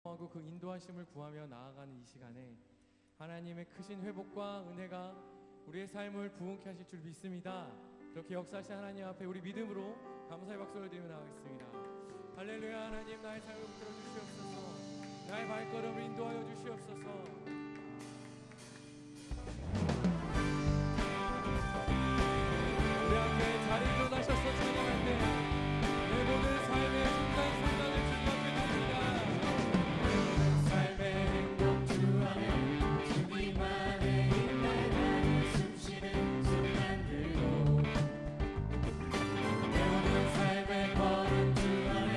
하고 그 인도하심을 구하며 나아가는 이 시간에 하나님의 크신 회복과 은혜가 우리의 삶을 부흥케 하실 줄 믿습니다. 그렇게 역사하신 하나님 앞에 우리 믿음으로 감사의 박수를 드리며 나가겠습니다. 할렐루야. 하나님, 나의 삶을 붙들어 주시옵소서. 나의 발걸음을 인도하여 주시옵소서. 우리 함께 자리에 일어나셔서 찬양할 때 내 모든 삶의 순간순간을 주님 앞에 드립니다. 삶의 행복 주 안에 주님 안에 있네. 나의 숨쉬는 순간들도 내 모든 삶의 걸음 주 안에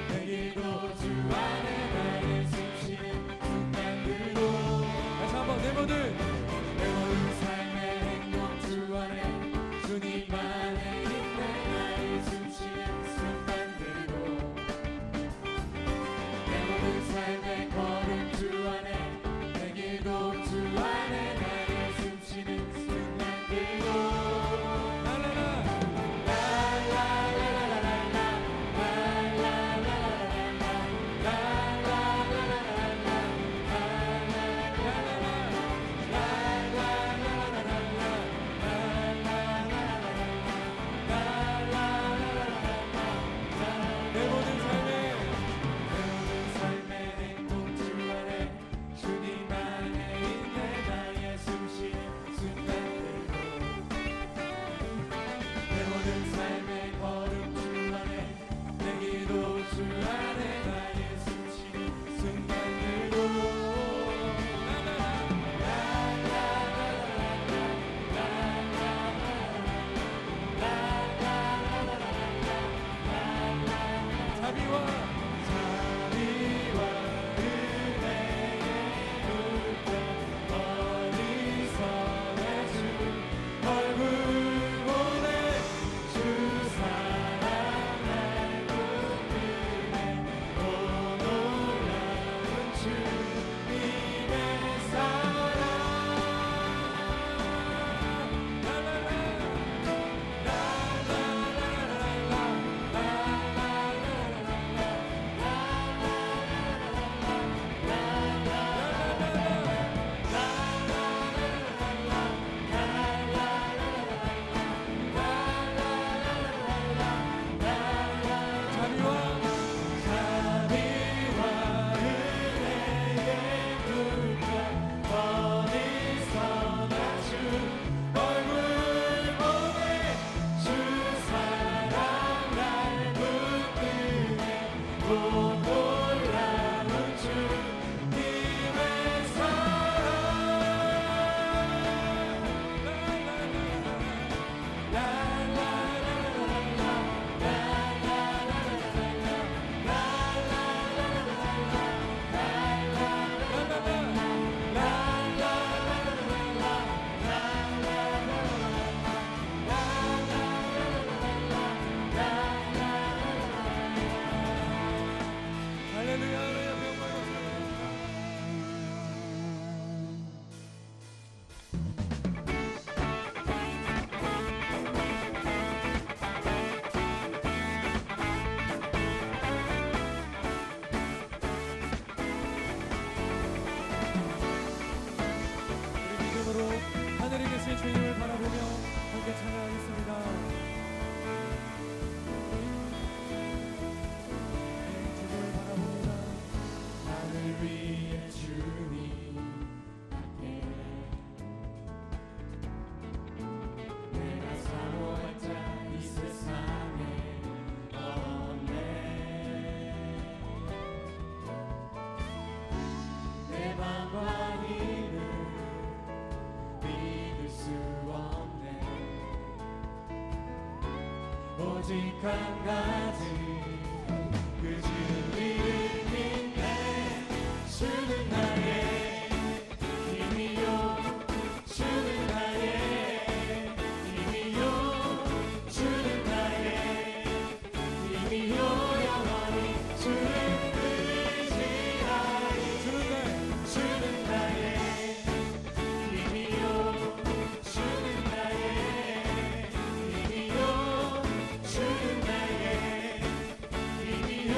내 길도 주 안에 나의 숨쉬는 순간들도 다시 한번 내 모든 삶의 행복 주 안에 주님 안에 있네. 나의 숨쉬는 순간들도 내 모든 삶의 걸음 주 안에 내 길도 주 안에 나의 숨쉬는 순간들도 하늘에 계신 주님을 바라보며 함께 찬양하겠습니다. 주님을 바라봅니다. 하늘 위에 주님 함께 내가 사모할 자 이 세상에 없네. 내 맘과 힘을 믿을 수 없네. 오직 한 가지 그 주는 믿음인데 주는 나의 힘이요 주는 나의 힘이요 주는 나의 힘이요 영원히 주를 의지하리 주는 나의 힘이요 주는 나의 힘이요 주는 나의 힘이요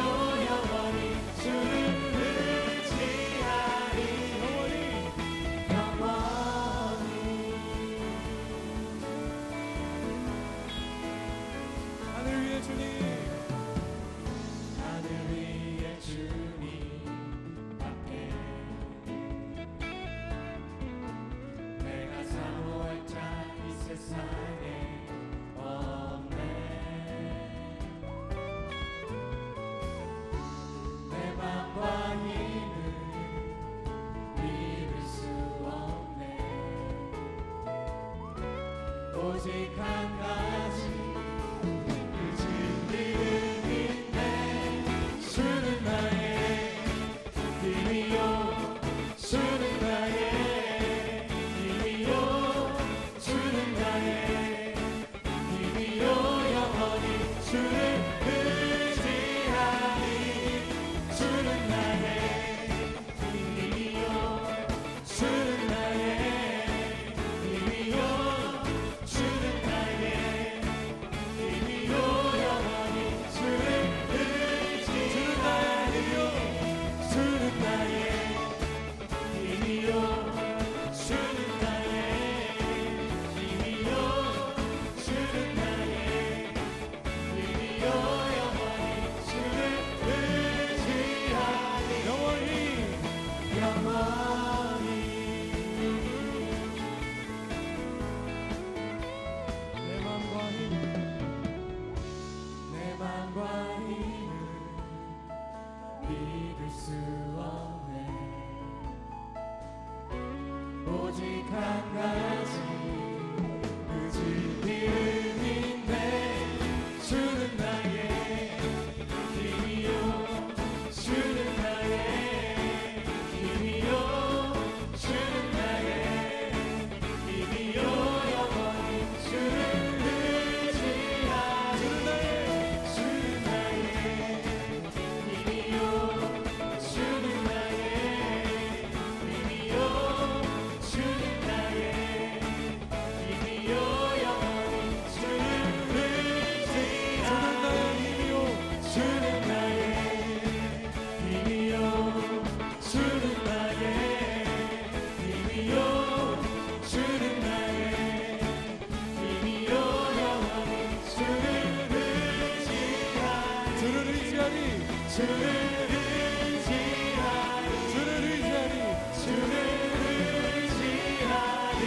오직 한 가지 그 진리름인데 주는 나의 힘이요 주는 나의 힘이요 주는 나의 힘이요 영원히 주를 의지하니 주는 나의 힘이요 주는 나의 힘이요 주는 나의 힘이요 영원히 주를 의지하니 주는 나의 힘이요 주는 나의 힘이요 주는 나의 힘이요 영원히 주를 의지하니 영원히 내 맘과 내 맘과 힘을 믿을 수 없네 오직 한 가지 그 진리름인데 주는 나의 힘이요 주는 나의 힘이요 주는 나의 힘이요 영원히 주를 의지하니 주는 나의 힘이요 주는 나의 힘이요 주는 나의 힘이요 영원히 주를 의지하니 주는 나의 힘이요 주는 나의 힘이요 주는 나의 힘이요 영원히 주를 의지하니 주를 의지하니 주를 의지하니 주를 의지하니 주를 의지하니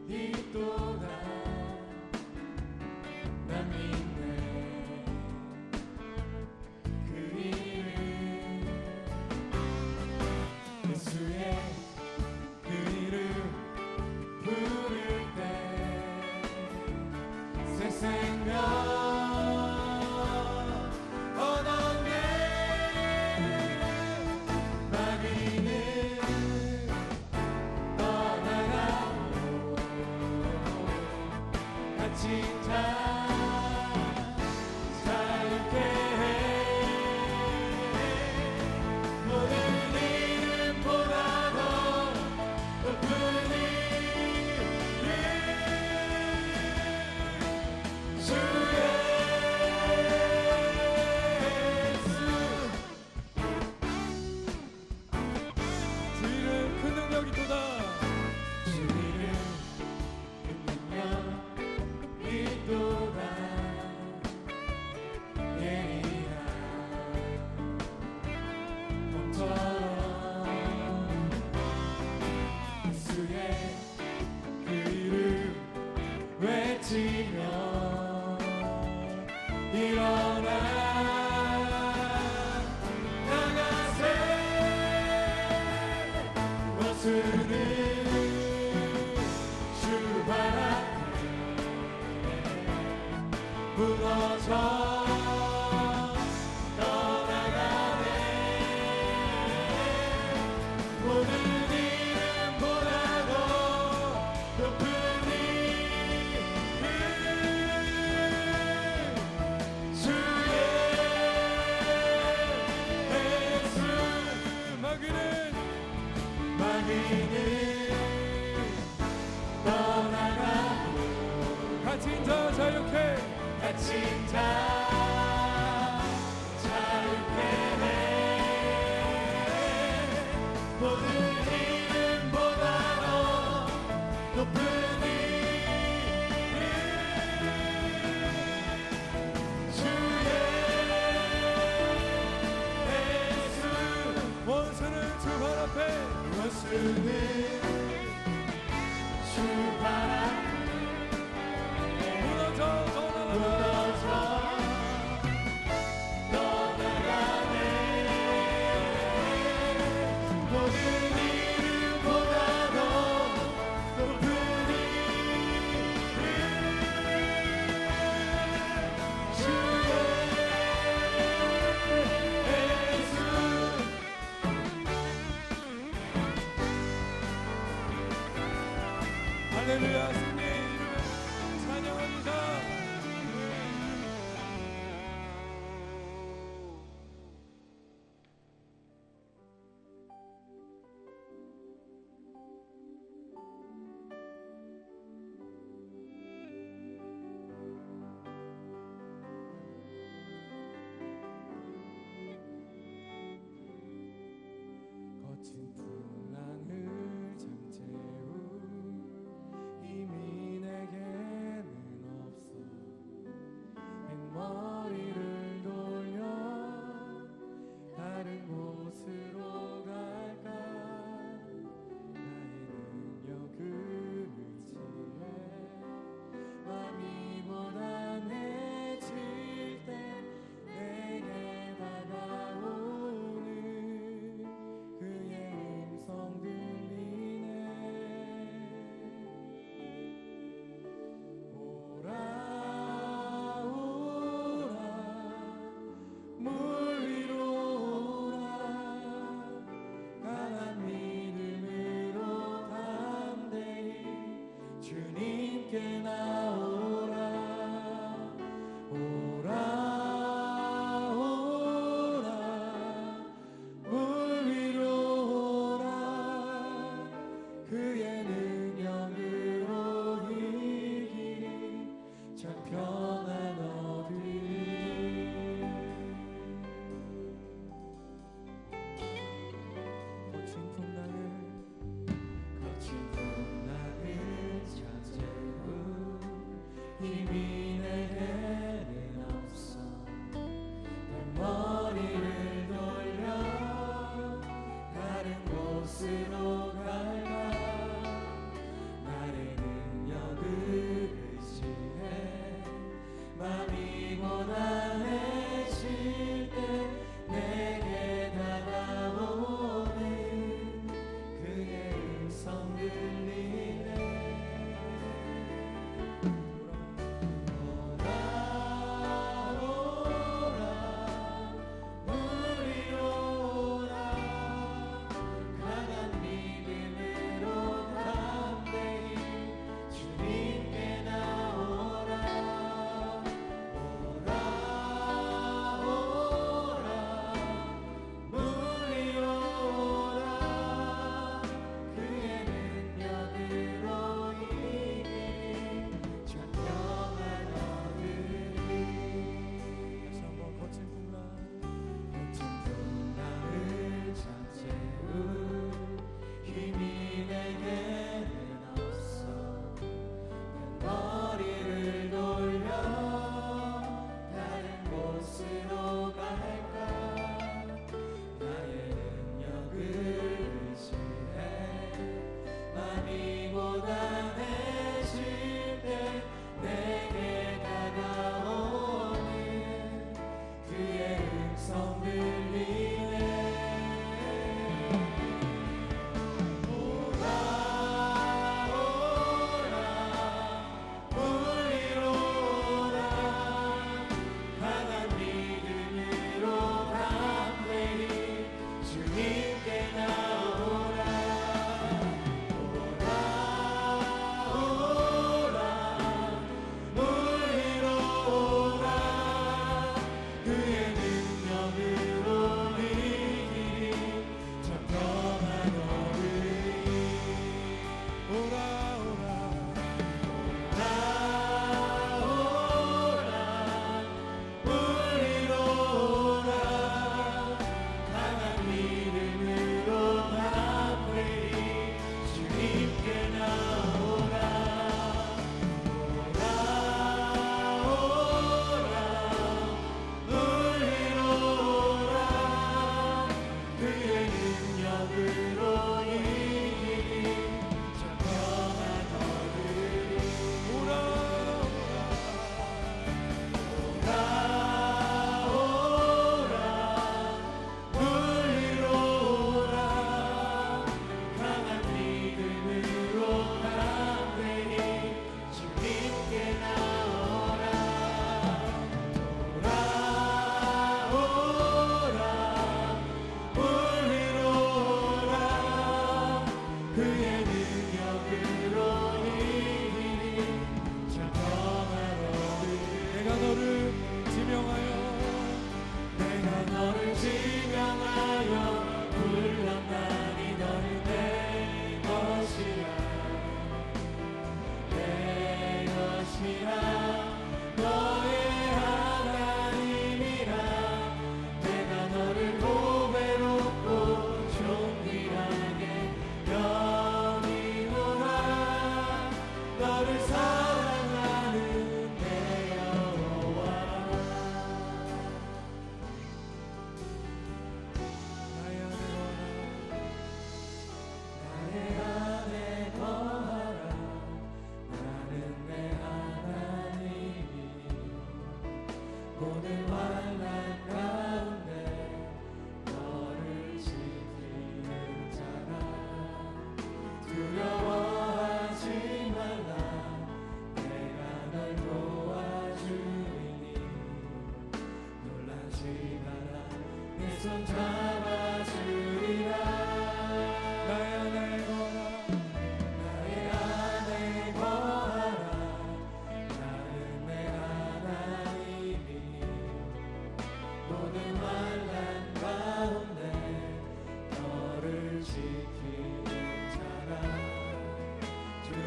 있도다 난 믿네 그 이름 예수의 그 이름 부를 때 새 생명 얻었네 마귀는 떠나가고 갇힌 자 자유케 해 모든 이름보다 더 높은 이름 주의 주 이름 큰 능력이 또다 주 이름 큰 능력 있도다 예리한 봄처럼 예수의 그 이름 외치며 일어나 나가세 원수는 주 바람에 무너져 떠나가네 모든 이름보다 더 높은 이름 주의 예수 마귀는 떠나가고 갇힌 자 자유케 갇힌 자 자유케 해 모든 이름보다 더 높은 이름 주는 주 바라네 무너져 떠나가네 모든 이름보다도 높은 할렐루야 주님의 이름을 찬양합니다. 거친 풍랑을 잠재우 이미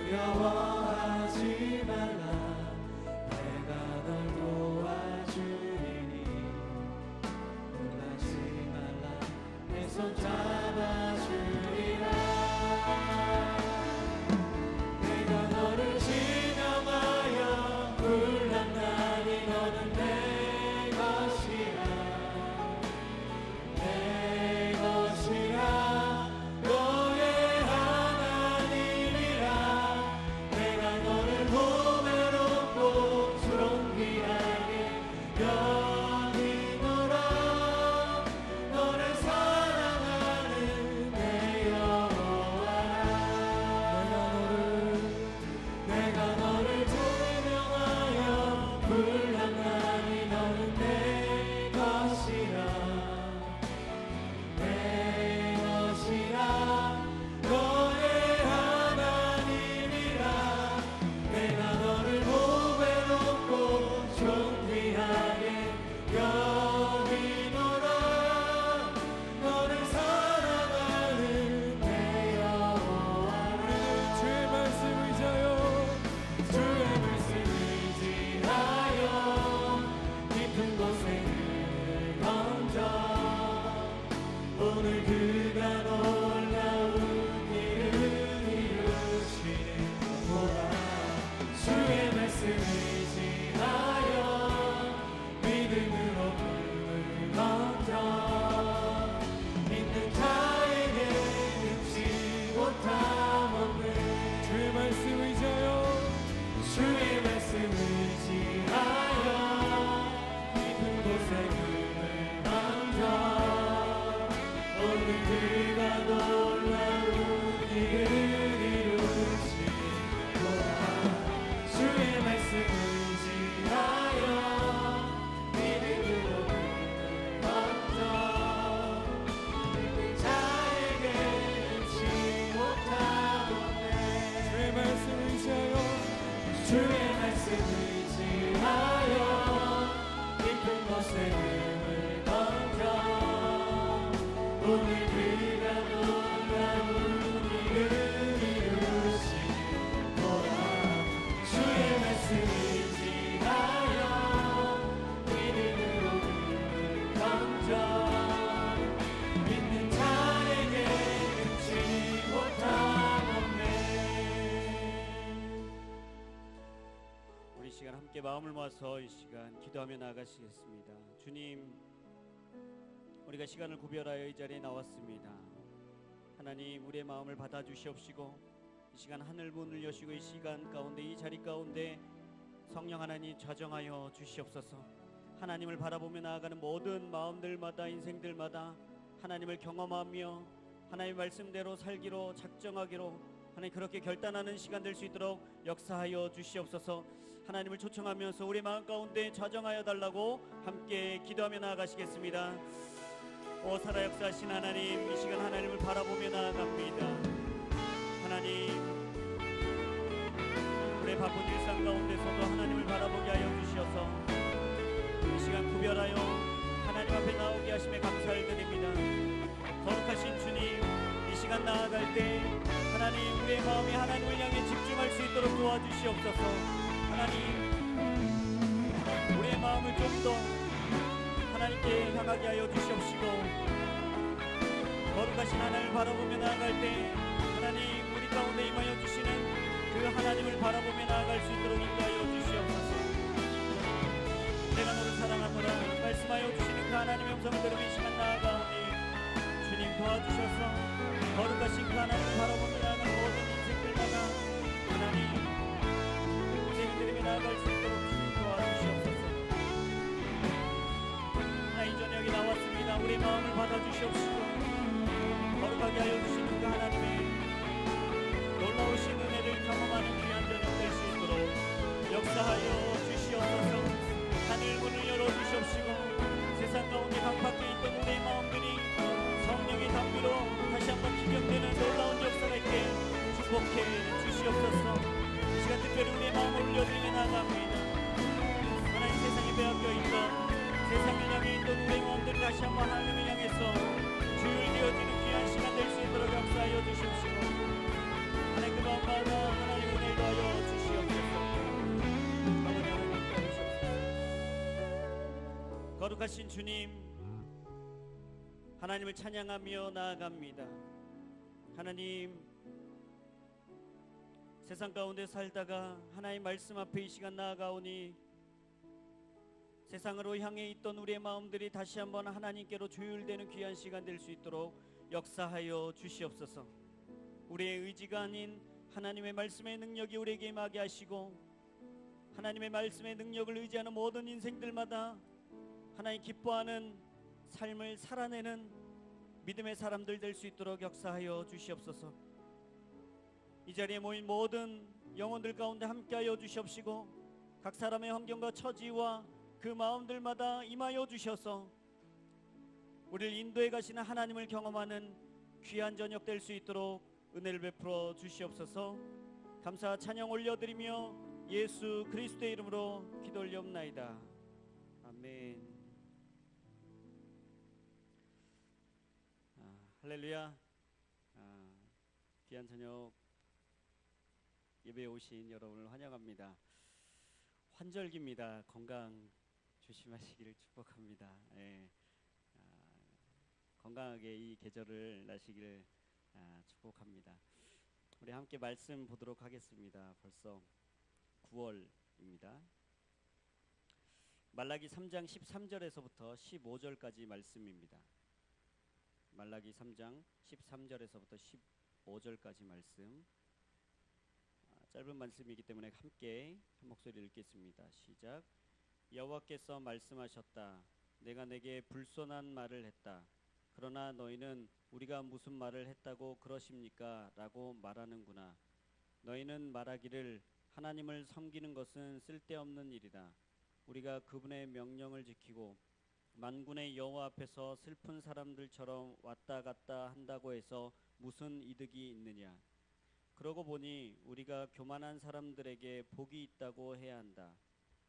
두려워하지 말라. 내가 널 도와주리니 놀라지 말라. 내 손 잡아주리라. 내가 너를 진영하여 불렀나니 너는 내 것이라. 내 것이라. 너의 하나님이라. 내가 너를 보배롭고 존귀하게 여기노라. 너를 사랑하는 내 여호와라. 내가 너를 두명하여 불렀나니 너는 내 것이라. 내 것이라. 너의 하나님이라. 내가 너를 보배롭고 존귀하게 여기노라. 너를 사랑하는 내 여호와라. 주의 말씀 의지하여 주의 말씀 의지하여 깊은 곳에 눈을 얹어 오늘 그가 놀라운 일을 이루시는구나. 주의 말씀 의지하여 믿음으로 눈을 얹어 믿는 자에게 능치 못함 없네. 주의 말씀 의지하여 주의 말씀 의지하여 깊은 곳에 눈을 얹어 오늘 그가 놀라운 일을 이루시리로다. 주의 말씀 의지하여 믿음으로 눈을 얹어 믿는 자에게 능치 못함 없네. 주의 말씀 의지하여 주의 말씀 의지하여 깊은 곳에 눈을 얹어 오늘 그가 놀라운 일을 이루시리로다. 주의 말씀 의지하여 믿음으로 눈을 얹어 믿는 자에게 능치 못함 없네. 우리 시간 함께 마음을 모아서 이 시간 기도하며 나아가시겠습니다. 주님, 우리가 시간을 구별하여 이 자리에 나왔습니다. 하나님, 우리의 마음을 받아주시옵시고 이 시간 하늘 문을 여시고 이 시간 가운데 이 자리 가운데 성령 하나님 좌정하여 주시옵소서. 하나님을 바라보며 나아가는 모든 마음들마다 인생들마다 하나님을 경험하며 하나님의 말씀대로 살기로 작정하기로 하나님 그렇게 결단하는 시간 될 수 있도록 역사하여 주시옵소서. 하나님을 초청하면서 우리 마음 가운데 좌정하여 달라고 함께 기도하며 나아가시겠습니다. 오 살아 역사하신 하나님, 이 시간 하나님을 바라보며 나아갑니다. 하나님, 우리의 바쁜 일상 가운데서도 하나님을 바라보게 하여 주셔서 이 시간 구별하여 하나님 앞에 나오게 하심에 감사를 드립니다. 거룩하신 주님, 이 시간 나아갈 때 하나님, 우리의 마음이 하나님을 향해 집중할 수 있도록 도와주시옵소서. 하나님, 우리의 마음을 좀 더 하나님께 향하게 하여 주시옵시고 거룩하신 하나님을 바라보며 나아갈 때 하나님, 우리 가운데 임하여 주시는 그 하나님을 바라보며 나아갈 수 있도록 인도하여 주시옵소서. 내가 너를 사랑하노라 말씀하여 주시는 그 하나님의 음성을 들으며 이 시간 나아가오니 주님 도와주셔서 거룩하신 그 하나님을 바라보며 나아가는 모든 인생들마다 하나님 인생을 들으며 나아갈 수 있도록 주님 도와주시옵소서. 이 저녁에 나왔습니다. 우리 마음을 받아주시옵시고 거룩하게 하여 주시는 그 하나님의 놀라우신 은혜를 경험하는 귀한 저녁 될 수 있도록 역사하여 주시옵소서. 하늘 문을 열어주시옵시고 세상 가운데 강팍해 있던 우리의 마음들이 성령의 담비로 다시 한번 기경되는 놀라운 역사가 있게 축복해 주시옵소서. 이 시간 특별히 우리의 마음을 올려드리며 나아갑니다. 하나님, 세상에 빼앗겨 있던 세상을 향해 있던 우리의 마음들을 다시 한번 하나님을 향해서 주일되어지는 귀한 시간 될 수 있도록 역사하여 주시옵시고 하나님, 그 마음마다 하나님 은혜 거룩하신 주님, 하나님을 찬양하며 나아갑니다. 하나님, 세상 가운데 살다가 하나님 말씀 앞에 이 시간 나아가오니 세상으로 향해 있던 우리의 마음들이 다시 한번 하나님께로 조율되는 귀한 시간 될 수 있도록 역사하여 주시옵소서. 우리의 의지가 아닌 하나님의 말씀의 능력이 우리에게 임하게 하시고, 하나님의 말씀의 능력을 의지하는 모든 인생들마다 하나님 기뻐하는 삶을 살아내는 믿음의 사람들 될 수 있도록 역사하여 주시옵소서. 이 자리에 모인 모든 영혼들 가운데 함께하여 주시옵시고, 각 사람의 환경과 처지와 그 마음들마다 임하여 주셔서 우리를 인도해 가시는 하나님을 경험하는 귀한 저녁 될 수 있도록 은혜를 베풀어 주시옵소서. 감사 찬양 올려드리며 예수 그리스도의 이름으로 기도 올리옵나이다. 아멘. 할렐루야. 귀한 저녁 예배에 오신 여러분을 환영합니다. 환절기입니다. 건강 조심하시기를 축복합니다. 예. 건강하게 이 계절을 나시기를 축복합니다. 우리 함께 말씀 보도록 하겠습니다. 벌써 9월입니다. 말라기 3장 13절에서부터 15절까지 말씀입니다. 말라기 3장 13절에서부터 15절까지 말씀, 짧은 말씀이기 때문에 함께 한 목소리를 읽겠습니다. 시작. 여호와께서 말씀하셨다. 내가 내게 불손한 말을 했다. 그러나 너희는 우리가 무슨 말을 했다고 그러십니까? 라고 말하는구나. 너희는 말하기를 하나님을 섬기는 것은 쓸데없는 일이다. 우리가 그분의 명령을 지키고 만군의 여호와 앞에서 슬픈 사람들처럼 왔다 갔다 한다고 해서 무슨 이득이 있느냐. 그러고 보니 우리가 교만한 사람들에게 복이 있다고 해야 한다.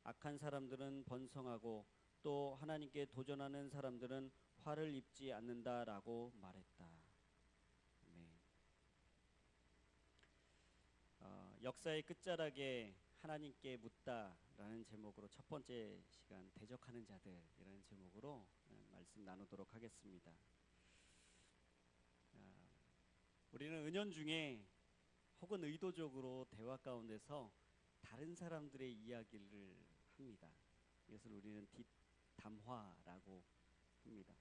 악한 사람들은 번성하고 또 하나님께 도전하는 사람들은 화를 입지 않는다라고 말했다. 네. 역사의 끝자락에 하나님께 묻다라는 제목으로 첫 번째 시간 대적하는 자들이라는 제목으로 말씀 나누도록 하겠습니다. 우리는 은연중에 혹은 의도적으로 대화 가운데서 다른 사람들의 이야기를 합니다. 이것을 우리는 뒷담화라고 합니다.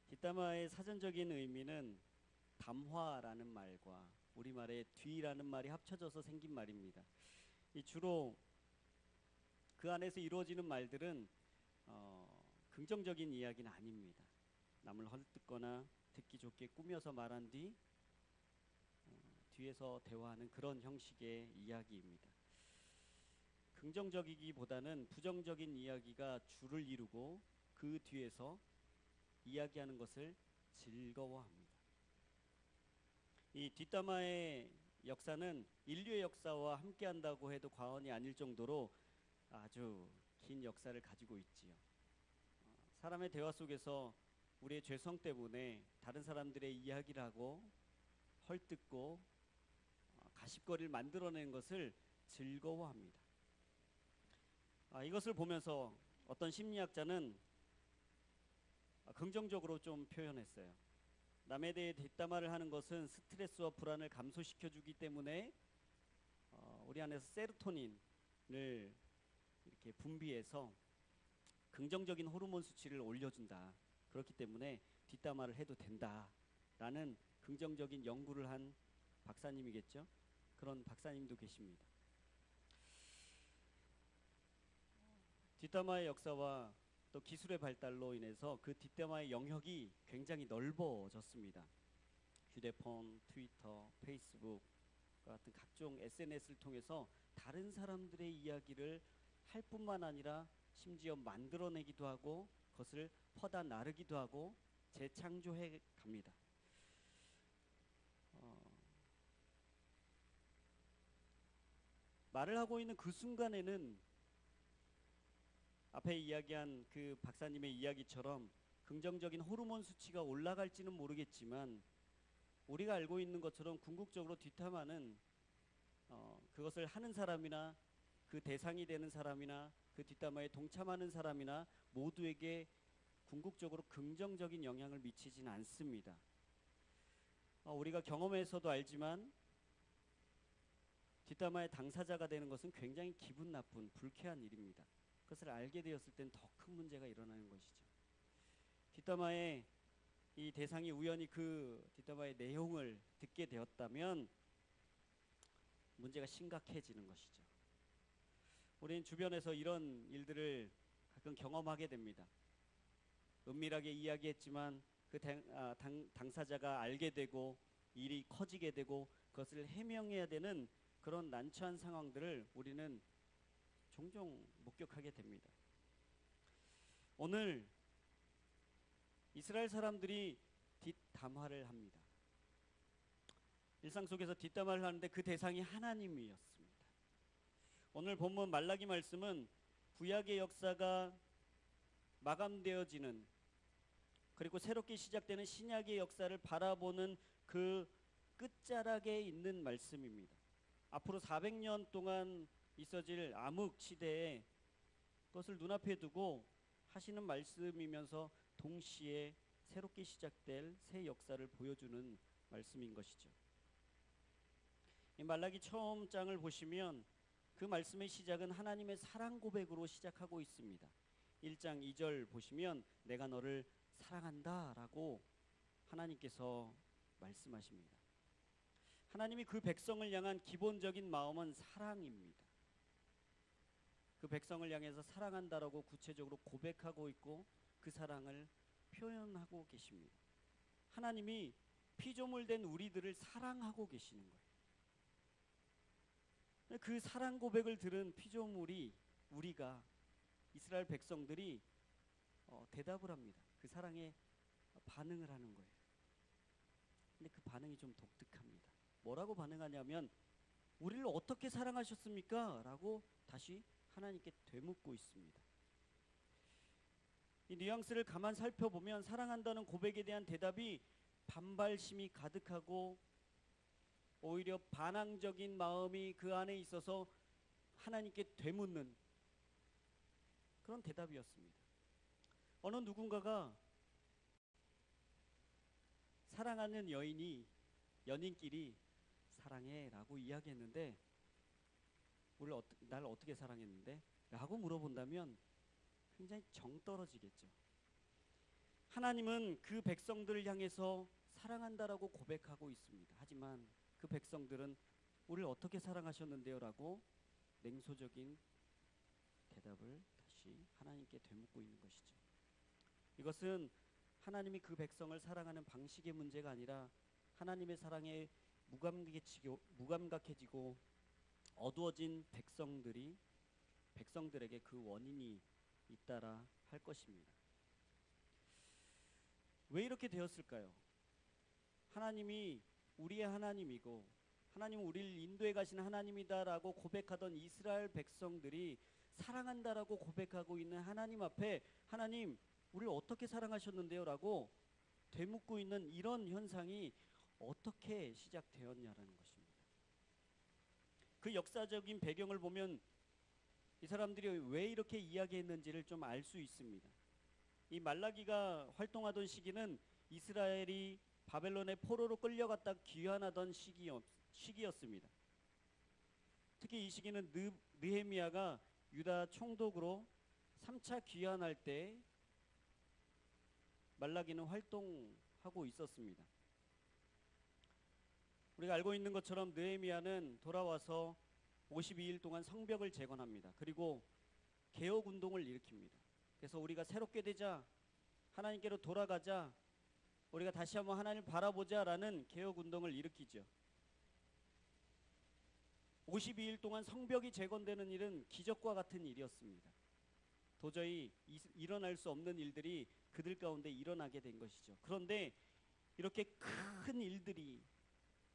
뒷담화의 사전적인 의미는 담화라는 말과 우리말의 뒤라는 말이 합쳐져서 생긴 말입니다. 주로 그 안에서 이루어지는 말들은 긍정적인 이야기는 아닙니다. 남을 헐뜯거나 듣기 좋게 꾸며서 말한 뒤에서 대화하는 그런 형식의 이야기입니다. 긍정적이기보다는 부정적인 이야기가 주를 이루고 그 뒤에서 이야기하는 것을 즐거워합니다. 이 뒷담화의 역사는 인류의 역사와 함께한다고 해도 과언이 아닐 정도로 아주 긴 역사를 가지고 있지요. 사람의 대화 속에서 우리의 죄성 때문에 다른 사람들의 이야기를 하고 헐뜯고 가십거리를 만들어내는 것을 즐거워합니다. 이것을 보면서 어떤 심리학자는 긍정적으로 좀 표현했어요. 남에 대해 뒷담화를 하는 것은 스트레스와 불안을 감소시켜주기 때문에 우리 안에서 세로토닌을 이렇게 분비해서 긍정적인 호르몬 수치를 올려준다. 그렇기 때문에 뒷담화를 해도 된다라는 긍정적인 연구를 한 박사님이겠죠. 그런 박사님도 계십니다. 뒷담화의 역사와 또 기술의 발달로 인해서 그 뒷담화의 영역이 굉장히 넓어졌습니다. 휴대폰, 트위터, 페이스북 같은 각종 SNS를 통해서 다른 사람들의 이야기를 할 뿐만 아니라 심지어 만들어내기도 하고 그것을 퍼다 나르기도 하고 재창조해 갑니다. 말을 하고 있는 그 순간에는 앞에 이야기한 그 박사님의 이야기처럼 긍정적인 호르몬 수치가 올라갈지는 모르겠지만 우리가 알고 있는 것처럼 궁극적으로 뒷담화는 그것을 하는 사람이나 그 대상이 되는 사람이나 그 뒷담화에 동참하는 사람이나 모두에게 궁극적으로 긍정적인 영향을 미치지는 않습니다. 우리가 경험에서도 알지만 뒷담화의 당사자가 되는 것은 굉장히 기분 나쁜 불쾌한 일입니다. 그것을 알게 되었을 땐 더 큰 문제가 일어나는 것이죠. 뒷담화의 이 대상이 우연히 그 뒷담화의 내용을 듣게 되었다면 문제가 심각해지는 것이죠. 우리는 주변에서 이런 일들을 가끔 경험하게 됩니다. 은밀하게 이야기했지만 그 당사자가 알게 되고 일이 커지게 되고 그것을 해명해야 되는 그런 난처한 상황들을 우리는 종종 목격하게 됩니다. 오늘 이스라엘 사람들이 뒷담화를 합니다. 일상 속에서 뒷담화를 하는데 그 대상이 하나님이었습니다. 오늘 본문 말라기 말씀은 구약의 역사가 마감되어지는, 그리고 새롭게 시작되는 신약의 역사를 바라보는 그 끝자락에 있는 말씀입니다. 앞으로 400년 동안 있어질 암흑 시대에 그것을 눈앞에 두고 하시는 말씀이면서 동시에 새롭게 시작될 새 역사를 보여주는 말씀인 것이죠. 이 말라기 처음 장을 보시면 그 말씀의 시작은 하나님의 사랑 고백으로 시작하고 있습니다. 1장 2절 보시면 내가 너를 사랑한다 라고 하나님께서 말씀하십니다. 하나님이 그 백성을 향한 기본적인 마음은 사랑입니다. 그 백성을 향해서 사랑한다라고 구체적으로 고백하고 있고 그 사랑을 표현하고 계십니다. 하나님이 피조물 된 우리들을 사랑하고 계시는 거예요. 그 사랑 고백을 들은 피조물이, 우리가, 이스라엘 백성들이 대답을 합니다. 그 사랑에 반응을 하는 거예요. 근데 그 반응이 좀 독특합니다. 뭐라고 반응하냐면 우리를 어떻게 사랑하셨습니까? 라고 다시 하나님께 되묻고 있습니다. 이 뉘앙스를 가만 살펴보면 사랑한다는 고백에 대한 대답이 반발심이 가득하고 오히려 반항적인 마음이 그 안에 있어서 하나님께 되묻는 그런 대답이었습니다. 어느 누군가가 사랑하는 여인이 연인끼리 사랑해 라고 이야기했는데 날 어떻게 사랑했는데? 라고 물어본다면 굉장히 정 떨어지겠죠. 하나님은 그 백성들을 향해서 사랑한다라고 고백하고 있습니다. 하지만 그 백성들은 우리를 어떻게 사랑하셨는데요? 라고 냉소적인 대답을 다시 하나님께 되묻고 있는 것이죠. 이것은 하나님이 그 백성을 사랑하는 방식의 문제가 아니라 하나님의 사랑에 무감각해지고 어두워진 백성들에게 그 원인이 잇따라 할 것입니다. 왜 이렇게 되었을까요? 하나님이 우리의 하나님이고 하나님은 우리를 인도해 가신 하나님이다라고 고백하던 이스라엘 백성들이 사랑한다라고 고백하고 있는 하나님 앞에 하나님 우리를 어떻게 사랑하셨는데요? 라고 되묻고 있는 이런 현상이 어떻게 시작되었냐라는 것입니다. 그 역사적인 배경을 보면 이 사람들이 왜 이렇게 이야기했는지를 좀 알 수 있습니다. 이 말라기가 활동하던 시기는 이스라엘이 바벨론의 포로로 끌려갔다 귀환하던 시기였습니다. 특히 이 시기는 느헤미야가 유다 총독으로 3차 귀환할 때 말라기는 활동하고 있었습니다. 우리가 알고 있는 것처럼 느헤미야는 돌아와서 52일 동안 성벽을 재건합니다. 그리고 개혁운동을 일으킵니다. 그래서 우리가 새롭게 되자, 하나님께로 돌아가자, 우리가 다시 한번 하나님을 바라보자라는 개혁운동을 일으키죠. 52일 동안 성벽이 재건되는 일은 기적과 같은 일이었습니다. 도저히 일어날 수 없는 일들이 그들 가운데 일어나게 된 것이죠. 그런데 이렇게 큰 일들이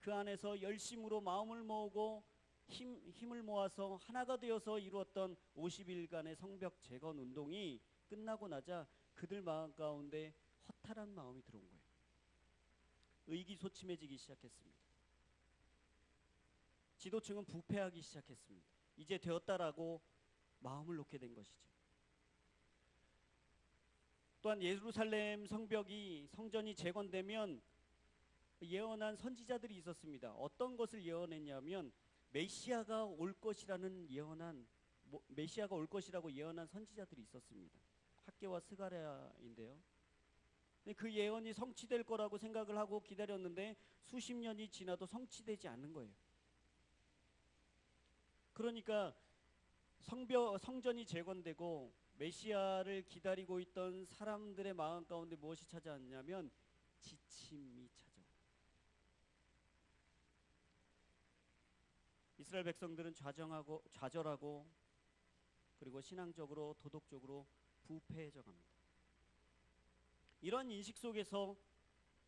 그 안에서 열심으로 마음을 모으고 힘을 모아서 하나가 되어서 이루었던 50일간의 성벽 재건 운동이 끝나고 나자 그들 마음 가운데 허탈한 마음이 들어온 거예요. 의기소침해지기 시작했습니다. 지도층은 부패하기 시작했습니다. 이제 되었다라고 마음을 놓게 된 것이죠. 또한 예루살렘 성전이 재건되면 예언한 선지자들이 있었습니다. 어떤 것을 예언했냐면 메시아가 올 것이라는 메시아가 올 것이라고 예언한 선지자들이 있었습니다. 학개와 스가랴인데요. 그 예언이 성취될 거라고 생각을 하고 기다렸는데 수십 년이 지나도 성취되지 않는 거예요. 그러니까 성전이 재건되고 메시아를 기다리고 있던 사람들의 마음 가운데 무엇이 찾아왔냐면 지침이 찾아와요. 이스라엘 백성들은 좌절하고 그리고 신앙적으로 도덕적으로 부패해져 갑니다. 이런 인식 속에서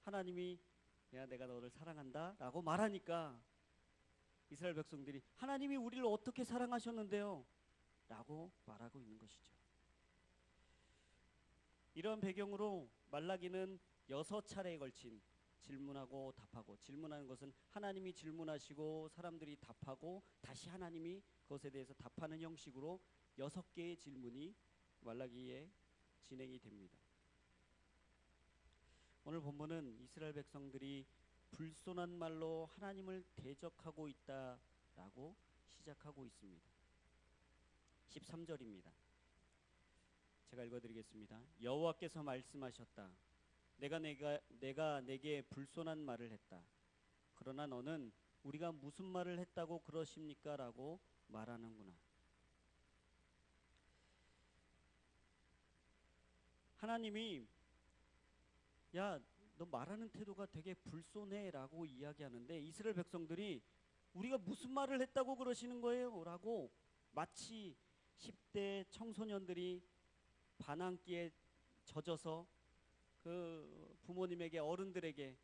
하나님이 내가 너를 사랑한다 라고 말하니까 이스라엘 백성들이 하나님이 우리를 어떻게 사랑하셨는데요? 라고 말하고 있는 것이죠. 이런 배경으로 말라기는 6차례에 걸친 질문하고 답하고, 질문하는 것은 하나님이 질문하시고 사람들이 답하고 다시 하나님이 그것에 대해서 답하는 형식으로 6개의 질문이 말라기에 진행이 됩니다. 오늘 본문은 이스라엘 백성들이 불손한 말로 하나님을 대적하고 있다라고 시작하고 있습니다. 13절입니다. 제가 읽어드리겠습니다. 여호와께서 말씀하셨다. 내가 내게 불손한 말을 했다. 그러나 너는 우리가 무슨 말을 했다고 그러십니까? 라고 말하는구나. 하나님이 야, 너 말하는 태도가 되게 불손해 라고 이야기하는데 이스라엘 백성들이 우리가 무슨 말을 했다고 그러시는 거예요? 라고 마치 10대 청소년들이 반항기에 젖어서 그 부모님에게, 어른들에게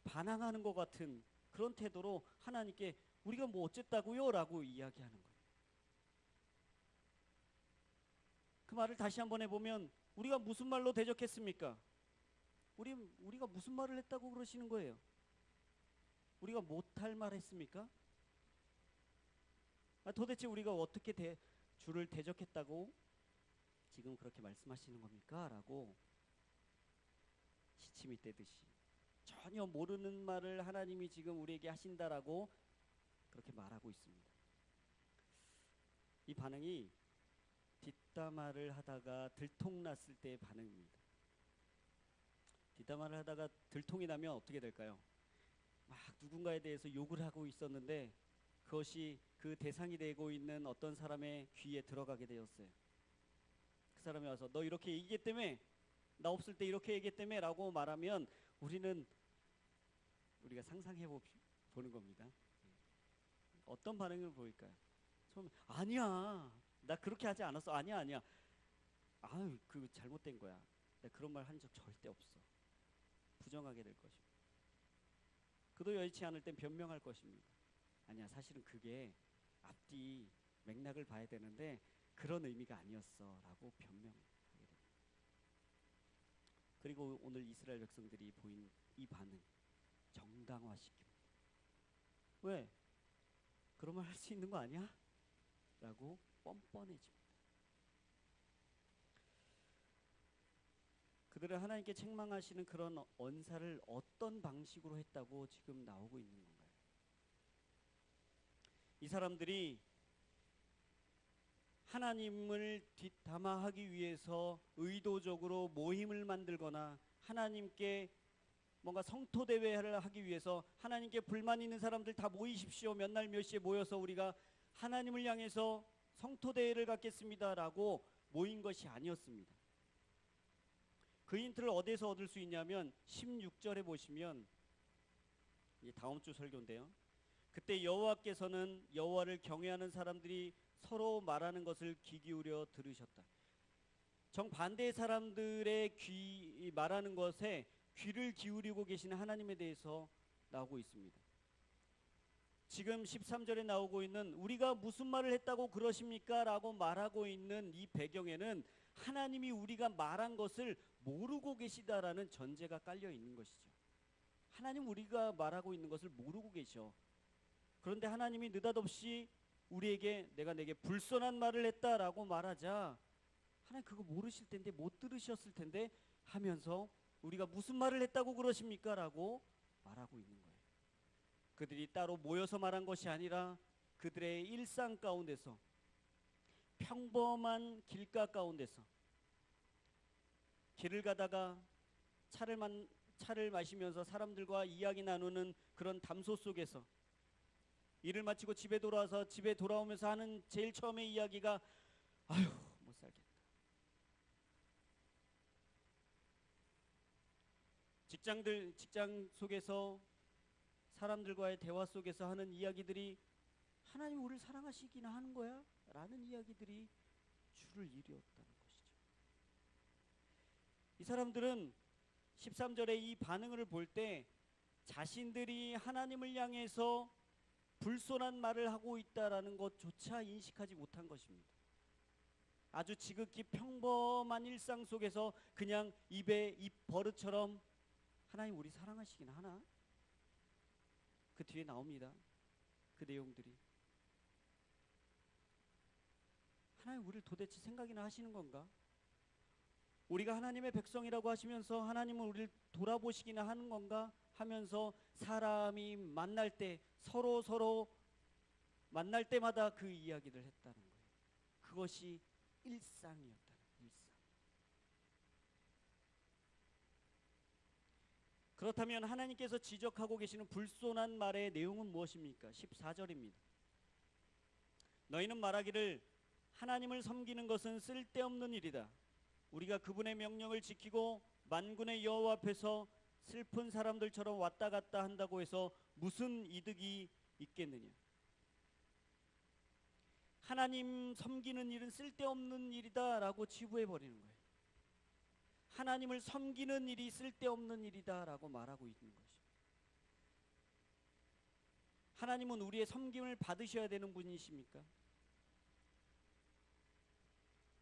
반항하는 것 같은 그런 태도로 하나님께 우리가 뭐 어쨌다고요? 라고 이야기하는 거예요. 그 말을 다시 한번 해보면 우리가 무슨 말로 대적했습니까? 우리가 무슨 말을 했다고 그러시는 거예요? 우리가 못할 말 했습니까? 도대체 우리가 어떻게 주를 대적했다고 지금 그렇게 말씀하시는 겁니까? 라고 시침이 떼듯이 전혀 모르는 말을 하나님이 지금 우리에게 하신다라고 그렇게 말하고 있습니다. 이 반응이 뒷담화를 하다가 들통났을 때의 반응입니다. 뒷담화를 하다가 들통이 나면 어떻게 될까요? 막 누군가에 대해서 욕을 하고 있었는데 그것이 그 대상이 되고 있는 어떤 사람의 귀에 들어가게 되었어요. 그 사람이 와서 너 이렇게 얘기했다며? 나 없을 때 이렇게 얘기했다며? 라고 말하면 우리가 상상해 보는 겁니다. 어떤 반응을 보일까요? 처음에 아니야, 나 그렇게 하지 않았어. 아니야. 아유, 그 잘못된 거야. 내가 그런 말 한 적 절대 없어. 부정하게 될 것입니다. 그도 여의치 않을 땐 변명할 것입니다. 아니야, 사실은 그게 앞뒤 맥락을 봐야 되는데 그런 의미가 아니었어 라고 변명하게 됩니다. 그리고 오늘 이스라엘 백성들이 보인 이 반응, 정당화시킵니다. 왜? 그런 말 할 수 있는 거 아니야? 라고 뻔뻔해집니다. 그들을 하나님께 책망하시는 그런 언사를 어떤 방식으로 했다고 지금 나오고 있는 건가요? 이 사람들이 하나님을 뒷담화하기 위해서 의도적으로 모임을 만들거나 하나님께 뭔가 성토대회를 하기 위해서 하나님께 불만 있는 사람들 다 모이십시오. 몇 날 몇 시에 모여서 우리가 하나님을 향해서 성토대회를 갖겠습니다 라고 모인 것이 아니었습니다. 그 힌트를 어디서 얻을 수 있냐면 16절에 보시면, 이제 다음 주 설교인데요. 그때 여호와께서는 여호와를 경외하는 사람들이 서로 말하는 것을 귀 기울여 들으셨다. 정반대의 사람들의 말하는 것에 귀를 기울이고 계시는 하나님에 대해서 나오고 있습니다. 지금 13절에 나오고 있는 우리가 무슨 말을 했다고 그러십니까? 라고 말하고 있는 이 배경에는 하나님이 우리가 말한 것을 모르고 계시다라는 전제가 깔려 있는 것이죠. 하나님 우리가 말하고 있는 것을 모르고 계셔. 그런데 하나님이 느닷없이 우리에게 내가 내게 불손한 말을 했다라고 말하자 하나님 그거 모르실 텐데 못 들으셨을 텐데 하면서 우리가 무슨 말을 했다고 그러십니까? 라고 말하고 있는 거예요. 그들이 따로 모여서 말한 것이 아니라 그들의 일상 가운데서 평범한 길가 가운데서 길을 가다가 차를 마시면서 사람들과 이야기 나누는 그런 담소 속에서 일을 마치고 집에 돌아와서 집에 돌아오면서 하는 제일 처음의 이야기가 아휴 못 살겠다. 직장 속에서 사람들과의 대화 속에서 하는 이야기들이 하나님 우리를 사랑하시기나 하는 거야? 라는 이야기들이 주를 이루었다는 것이죠. 이 사람들은 13절의 이 반응을 볼 때 자신들이 하나님을 향해서 불손한 말을 하고 있다라는 것조차 인식하지 못한 것입니다. 아주 지극히 평범한 일상 속에서 그냥 입에 입 버릇처럼 하나님 우리 사랑하시긴 하나? 그 뒤에 나옵니다. 그 내용들이. 하나님 우리를 도대체 생각이나 하시는 건가? 우리가 하나님의 백성이라고 하시면서 하나님은 우리를 돌아보시기나 하는 건가 하면서 사람이 만날 때 서로 만날 때마다 그 이야기를 했다는 거예요. 그것이 일상이었다는 일상. 그렇다면 하나님께서 지적하고 계시는 불손한 말의 내용은 무엇입니까? 14절입니다. 너희는 말하기를 하나님을 섬기는 것은 쓸데없는 일이다. 우리가 그분의 명령을 지키고 만군의 여호와 앞에서 슬픈 사람들처럼 왔다 갔다 한다고 해서 무슨 이득이 있겠느냐. 하나님 섬기는 일은 쓸데없는 일이다 라고 치부해 버리는 거예요. 하나님을 섬기는 일이 쓸데없는 일이다 라고 말하고 있는 것이죠. 하나님은 우리의 섬김을 받으셔야 되는 분이십니까?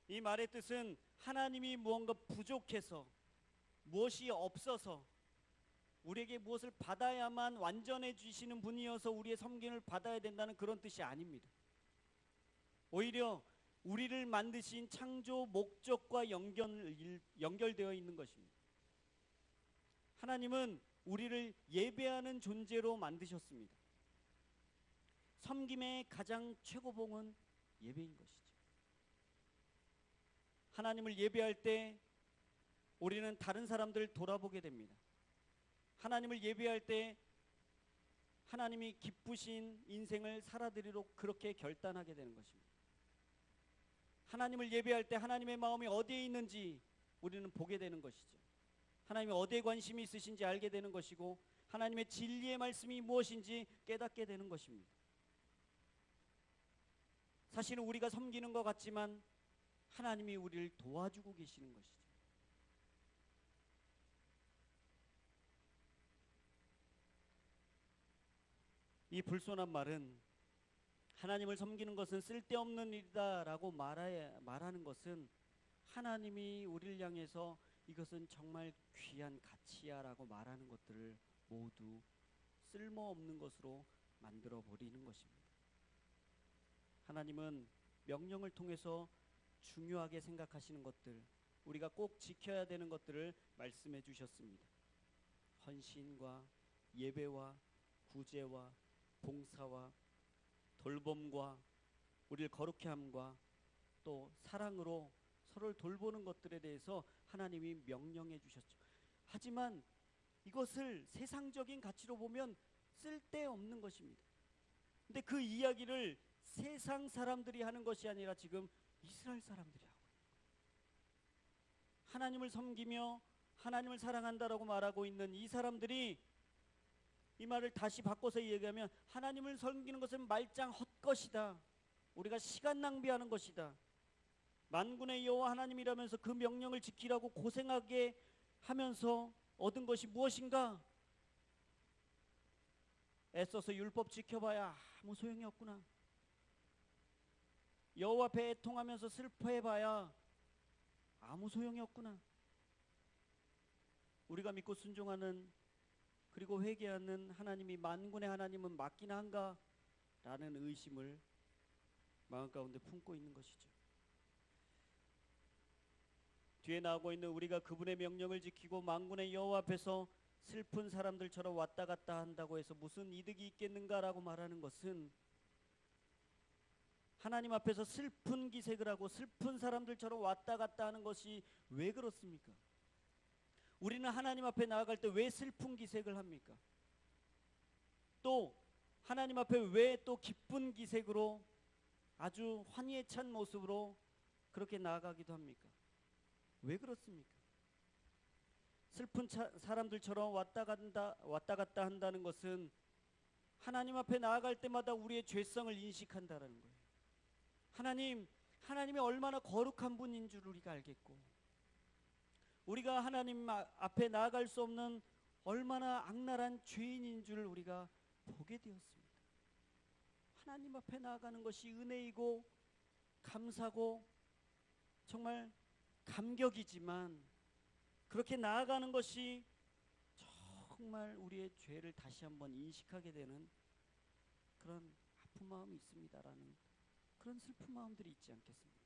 이 말의 뜻은 하나님이 무언가 부족해서 무엇이 없어서 우리에게 무엇을 받아야만 완전해지시는 분이어서 우리의 섬김을 받아야 된다는 그런 뜻이 아닙니다. 오히려 우리를 만드신 창조 목적과 연결되어 있는 것입니다. 하나님은 우리를 예배하는 존재로 만드셨습니다. 섬김의 가장 최고봉은 예배인 것이죠. 하나님을 예배할 때 우리는 다른 사람들을 돌아보게 됩니다. 하나님을 예배할 때 하나님이 기쁘신 인생을 살아드리도록 그렇게 결단하게 되는 것입니다. 하나님을 예배할 때 하나님의 마음이 어디에 있는지 우리는 보게 되는 것이죠. 하나님이 어디에 관심이 있으신지 알게 되는 것이고 하나님의 진리의 말씀이 무엇인지 깨닫게 되는 것입니다. 사실은 우리가 섬기는 것 같지만 하나님이 우리를 도와주고 계시는 것이죠. 이 불손한 말은 하나님을 섬기는 것은 쓸데없는 일이다 라고 말하는 것은 하나님이 우리를 향해서 이것은 정말 귀한 가치야 라고 말하는 것들을 모두 쓸모없는 것으로 만들어 버리는 것입니다. 하나님은 명령을 통해서 중요하게 생각하시는 것들, 우리가 꼭 지켜야 되는 것들을 말씀해 주셨습니다. 헌신과 예배와 구제와 봉사와 돌봄과 우리를 거룩해 함과 또 사랑으로 서로를 돌보는 것들에 대해서 하나님이 명령해 주셨죠. 하지만 이것을 세상적인 가치로 보면 쓸데없는 것입니다. 근데 그 이야기를 세상 사람들이 하는 것이 아니라 지금 이스라엘 사람들이 하고 있는 거예요. 하나님을 섬기며 하나님을 사랑한다라고 말하고 있는 이 사람들이 이 말을 다시 바꿔서 얘기하면 하나님을 섬기는 것은 말짱 헛것이다. 우리가 시간 낭비하는 것이다. 만군의 여호와 하나님이라면서 그 명령을 지키라고 고생하게 하면서 얻은 것이 무엇인가? 애써서 율법 지켜봐야 아무 소용이 없구나. 여호와 앞에 애통하면서 슬퍼해봐야 아무 소용이 없구나. 우리가 믿고 순종하는 그리고 회개하는 하나님이 만군의 하나님은 맞긴 한가? 라는 의심을 마음 가운데 품고 있는 것이죠. 뒤에 나오고 있는 우리가 그분의 명령을 지키고 만군의 여호와 앞에서 슬픈 사람들처럼 왔다 갔다 한다고 해서 무슨 이득이 있겠는가라고 말하는 것은 하나님 앞에서 슬픈 기색을 하고 슬픈 사람들처럼 왔다 갔다 하는 것이 왜 그렇습니까? 우리는 하나님 앞에 나아갈 때 왜 슬픈 기색을 합니까? 또 하나님 앞에 왜 또 기쁜 기색으로 아주 환희에 찬 모습으로 그렇게 나아가기도 합니까? 왜 그렇습니까? 슬픈 사람들처럼 왔다 갔다 한다는 것은 하나님 앞에 나아갈 때마다 우리의 죄성을 인식한다라는 거예요. 하나님이 얼마나 거룩한 분인 줄 우리가 알겠고, 우리가 하나님 앞에 나아갈 수 없는 얼마나 악랄한 죄인인 줄 우리가 보게 되었습니다. 하나님 앞에 나아가는 것이 은혜이고 감사고 정말 감격이지만, 그렇게 나아가는 것이 정말 우리의 죄를 다시 한번 인식하게 되는 그런 아픈 마음이 있습니다라는 그런 슬픈 마음들이 있지 않겠습니까?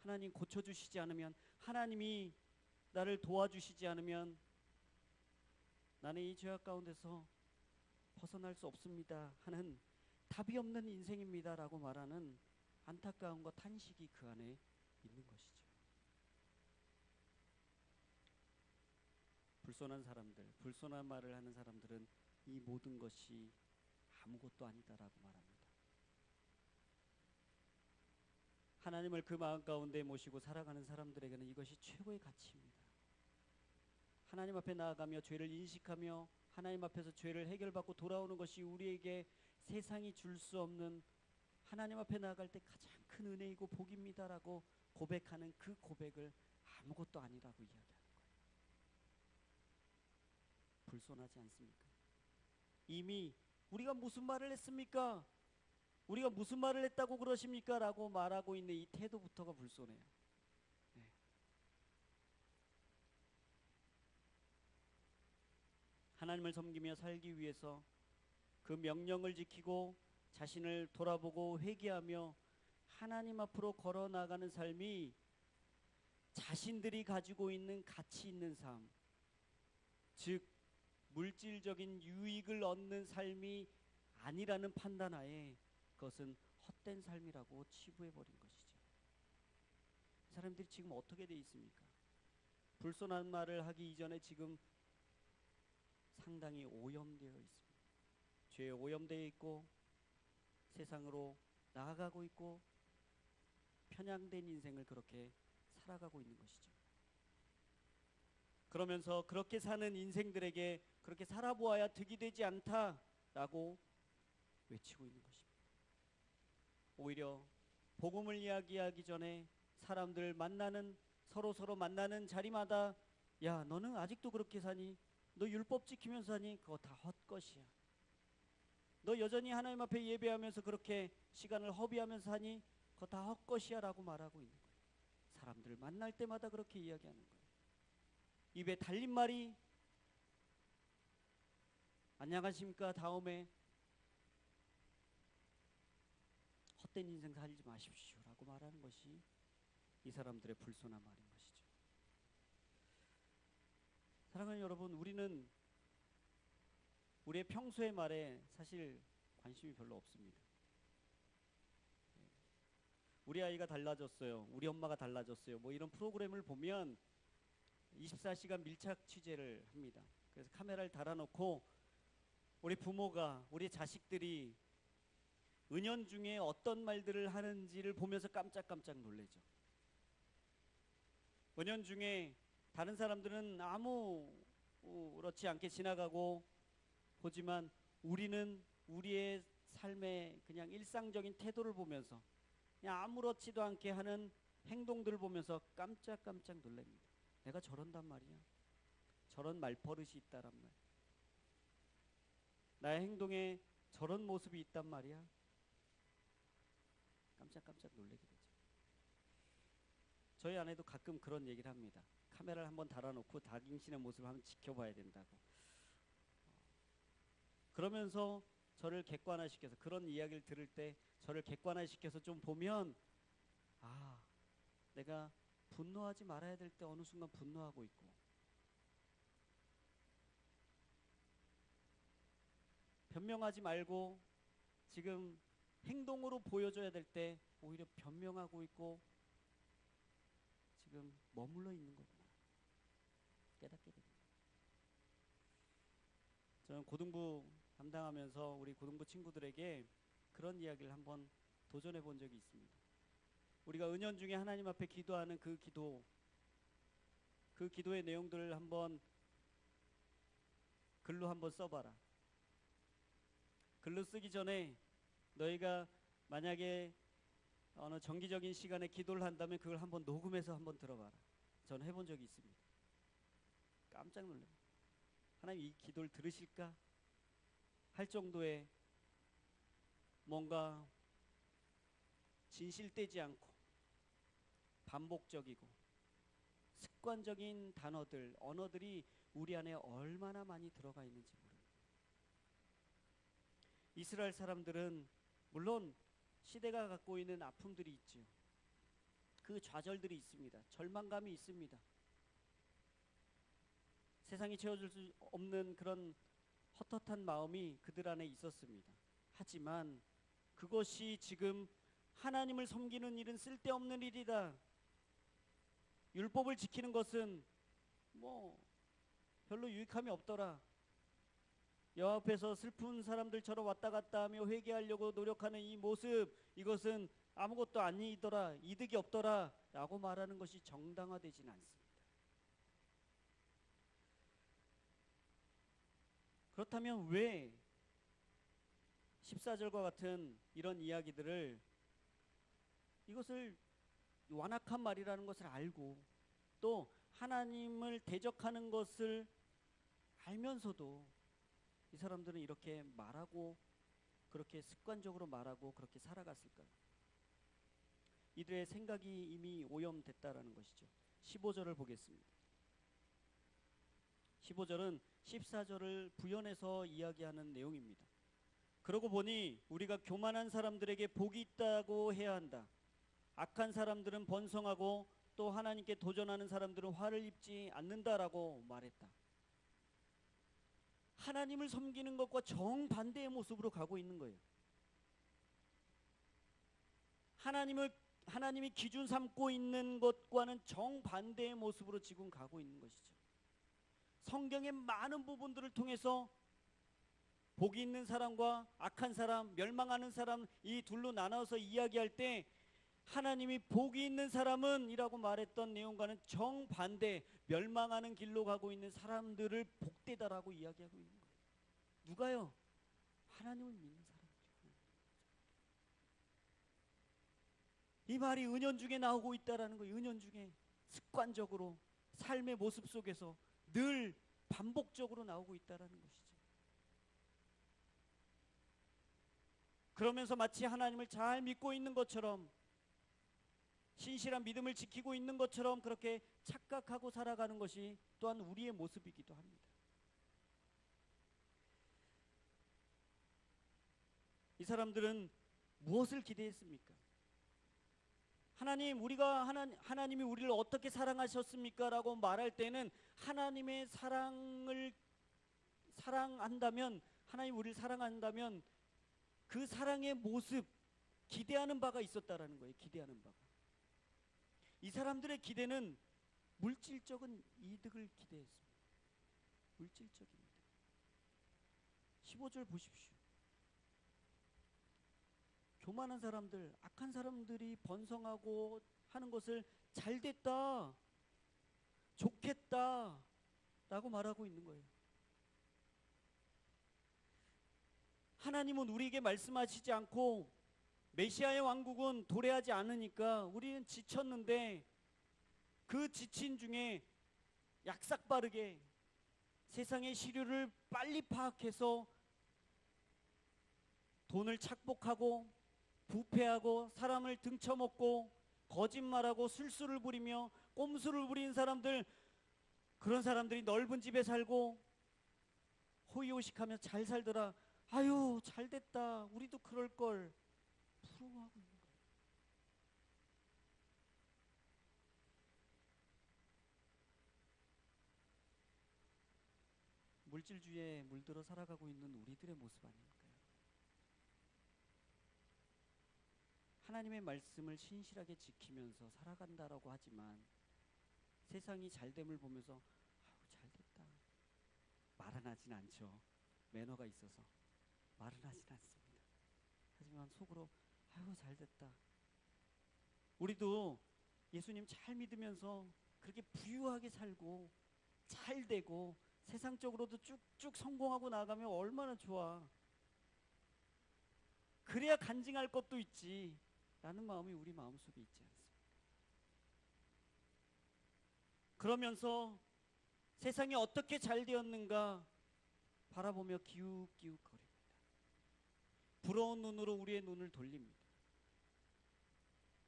하나님 고쳐주시지 않으면, 하나님이 나를 도와주시지 않으면 나는 이 죄악 가운데서 벗어날 수 없습니다 하는 답이 없는 인생입니다라고 말하는 안타까움과 탄식이 그 안에 있는 것이죠. 불손한 사람들, 불손한 말을 하는 사람들은 이 모든 것이 아무것도 아니다라고 말합니다. 하나님을 그 마음 가운데 모시고 살아가는 사람들에게는 이것이 최고의 가치입니다. 하나님 앞에 나아가며 죄를 인식하며 하나님 앞에서 죄를 해결받고 돌아오는 것이 우리에게 세상이 줄 수 없는, 하나님 앞에 나아갈 때 가장 큰 은혜이고 복입니다라고 고백하는 그 고백을 아무것도 아니라고 이야기하는 거예요. 불손하지 않습니까? 이미 우리가 무슨 말을 했습니까? 우리가 무슨 말을 했다고 그러십니까? 라고 말하고 있는 이 태도부터가 불손해요. 네. 하나님을 섬기며 살기 위해서 그 명령을 지키고 자신을 돌아보고 회개하며 하나님 앞으로 걸어 나가는 삶이 자신들이 가지고 있는 가치 있는 삶, 즉 물질적인 유익을 얻는 삶이 아니라는 판단하에 그것은 헛된 삶이라고 치부해버린 것이죠. 사람들이 지금 어떻게 돼 있습니까? 불손한 말을 하기 이전에 지금 상당히 오염되어 있습니다. 죄에 오염되어 있고 세상으로 나아가고 있고 편향된 인생을 그렇게 살아가고 있는 것이죠. 그러면서 그렇게 사는 인생들에게 그렇게 살아보아야 득이 되지 않다라고 외치고 있는 것입니다. 오히려 복음을 이야기하기 전에 사람들 만나는, 서로 만나는 자리마다 야, 너는 아직도 그렇게 사니? 너 율법 지키면서 사니? 그거 다 헛것이야. 너 여전히 하나님 앞에 예배하면서 그렇게 시간을 허비하면서 사니? 그거 다 헛것이야 라고 말하고 있는 거예요. 사람들 만날 때마다 그렇게 이야기하는 거예요. 입에 달린 말이 안녕하십니까 다음에 헛된 인생 살지 마십시오 라고 말하는 것이 이 사람들의 불손한 말인 것이죠. 사랑하는 여러분, 우리는 우리의 평소의 말에 사실 관심이 별로 없습니다. 우리 아이가 달라졌어요, 우리 엄마가 달라졌어요, 뭐 이런 프로그램을 보면 24시간 밀착 취재를 합니다. 그래서 카메라를 달아놓고 우리 부모가, 우리 자식들이 은연중에 어떤 말들을 하는지를 보면서 깜짝깜짝 놀라죠. 은연중에 다른 사람들은 아무렇지 않게 지나가고 보지만 우리는 우리의 삶의 그냥 일상적인 태도를 보면서 그냥 아무렇지도 않게 하는 행동들을 보면서 깜짝깜짝 놀랍니다. 내가 저런단 말이야. 저런 말버릇이 있다란 말. 나의 행동에 저런 모습이 있단 말이야. 깜짝깜짝 놀라게 되죠. 저희 아내도 가끔 그런 얘기를 합니다. 카메라를 한번 달아놓고 당신의 모습을 한번 지켜봐야 된다고. 그러면서 저를 객관화시켜서, 그런 이야기를 들을 때 저를 객관화시켜서 좀 보면, 아, 내가 분노하지 말아야 될 때 어느 순간 분노하고 있고, 변명하지 말고 지금 행동으로 보여줘야 될 때 오히려 변명하고 있고 지금 머물러 있는 거구나 깨닫게 됩니다. 저는 고등부 담당하면서 우리 고등부 친구들에게 그런 이야기를 한번 도전해 본 적이 있습니다. 우리가 은연중에 하나님 앞에 기도하는 그 기도의 내용들을 한번 글로 한번 써봐라. 글로 쓰기 전에 너희가 만약에 어느 정기적인 시간에 기도를 한다면 그걸 한번 녹음해서 한번 들어봐라. 저는 해본 적이 있습니다. 깜짝 놀라요. 하나님 이 기도를 들으실까 할 정도의 뭔가 진실되지 않고 반복적이고 습관적인 단어들, 언어들이 우리 안에 얼마나 많이 들어가 있는지 모릅니다. 이스라엘 사람들은 물론 시대가 갖고 있는 아픔들이 있지요. 그 좌절들이 있습니다. 절망감이 있습니다. 세상이 채워줄 수 없는 그런 헛헛한 마음이 그들 안에 있었습니다. 하지만 그것이 지금 하나님을 섬기는 일은 쓸데없는 일이다. 율법을 지키는 것은 뭐 별로 유익함이 없더라. 여호와 앞에서 슬픈 사람들처럼 왔다 갔다 하며 회개하려고 노력하는 이 모습, 이것은 아무것도 아니더라, 이득이 없더라 라고 말하는 것이 정당화되지는 않습니다. 그렇다면 왜 14절과 같은 이런 이야기들을, 이것을 완악한 말이라는 것을 알고 또 하나님을 대적하는 것을 알면서도 이 사람들은 이렇게 말하고 그렇게 습관적으로 말하고 그렇게 살아갔을까요? 이들의 생각이 이미 오염됐다라는 것이죠. 15절을 보겠습니다. 15절은 14절을 부연해서 이야기하는 내용입니다. 그러고 보니 우리가 교만한 사람들에게 복이 있다고 해야 한다. 악한 사람들은 번성하고 또 하나님께 도전하는 사람들은 화를 입지 않는다라고 말했다. 하나님을 섬기는 것과 정반대의 모습으로 가고 있는 거예요. 하나님이 기준 삼고 있는 것과는 정반대의 모습으로 지금 가고 있는 것이죠. 성경의 많은 부분들을 통해서 복이 있는 사람과 악한 사람, 멸망하는 사람, 이 둘로 나눠서 이야기할 때 하나님이 복이 있는 사람은 이라고 말했던 내용과는 정반대, 멸망하는 길로 가고 있는 사람들을 복되다라고 이야기하고 있는 거예요. 누가요? 하나님을 믿는 사람들이요. 이 말이 은연중에 나오고 있다라는 거예요. 은연중에 습관적으로 삶의 모습 속에서 늘 반복적으로 나오고 있다라는 것이죠. 그러면서 마치 하나님을 잘 믿고 있는 것처럼, 신실한 믿음을 지키고 있는 것처럼 그렇게 착각하고 살아가는 것이 또한 우리의 모습이기도 합니다. 이 사람들은 무엇을 기대했습니까? 하나님이 우리를 어떻게 사랑하셨습니까? 라고 말할 때는 하나님의 사랑을 사랑한다면, 하나님 우리를 사랑한다면 그 사랑의 모습, 기대하는 바가 있었다라는 거예요. 기대하는 바가. 이 사람들의 기대는 물질적인 이득을 기대했습니다. 물질적인 이득. 15절 보십시오. 교만한 사람들, 악한 사람들이 번성하고 하는 것을 잘됐다, 좋겠다 라고 말하고 있는 거예요. 하나님은 우리에게 말씀하시지 않고 메시아의 왕국은 도래하지 않으니까 우리는 지쳤는데, 그 지친 중에 약삭빠르게 세상의 시류를 빨리 파악해서 돈을 착복하고 부패하고 사람을 등쳐먹고 거짓말하고 술수를 부리며 꼼수를 부리는 사람들, 그런 사람들이 넓은 집에 살고 호의호식하며 잘 살더라 아유 잘됐다, 우리도 그럴 걸 부러워하고 있는 거예요. 물질주의에 물들어 살아가고 있는 우리들의 모습 아닐까요? 하나님의 말씀을 신실하게 지키면서 살아간다라고 하지만 세상이 잘됨을 보면서 아유 잘됐다 말은 하진 않죠. 매너가 있어서 말은 하진 않습니다. 하지만 속으로 아유 잘됐다. 우리도 예수님 잘 믿으면서 그렇게 부유하게 살고 잘 되고 세상적으로도 쭉쭉 성공하고 나가면 얼마나 좋아. 그래야 간증할 것도 있지 라는 마음이 우리 마음속에 있지 않습니까? 그러면서 세상이 어떻게 잘 되었는가 바라보며 기웃기웃거립니다. 부러운 눈으로 우리의 눈을 돌립니다.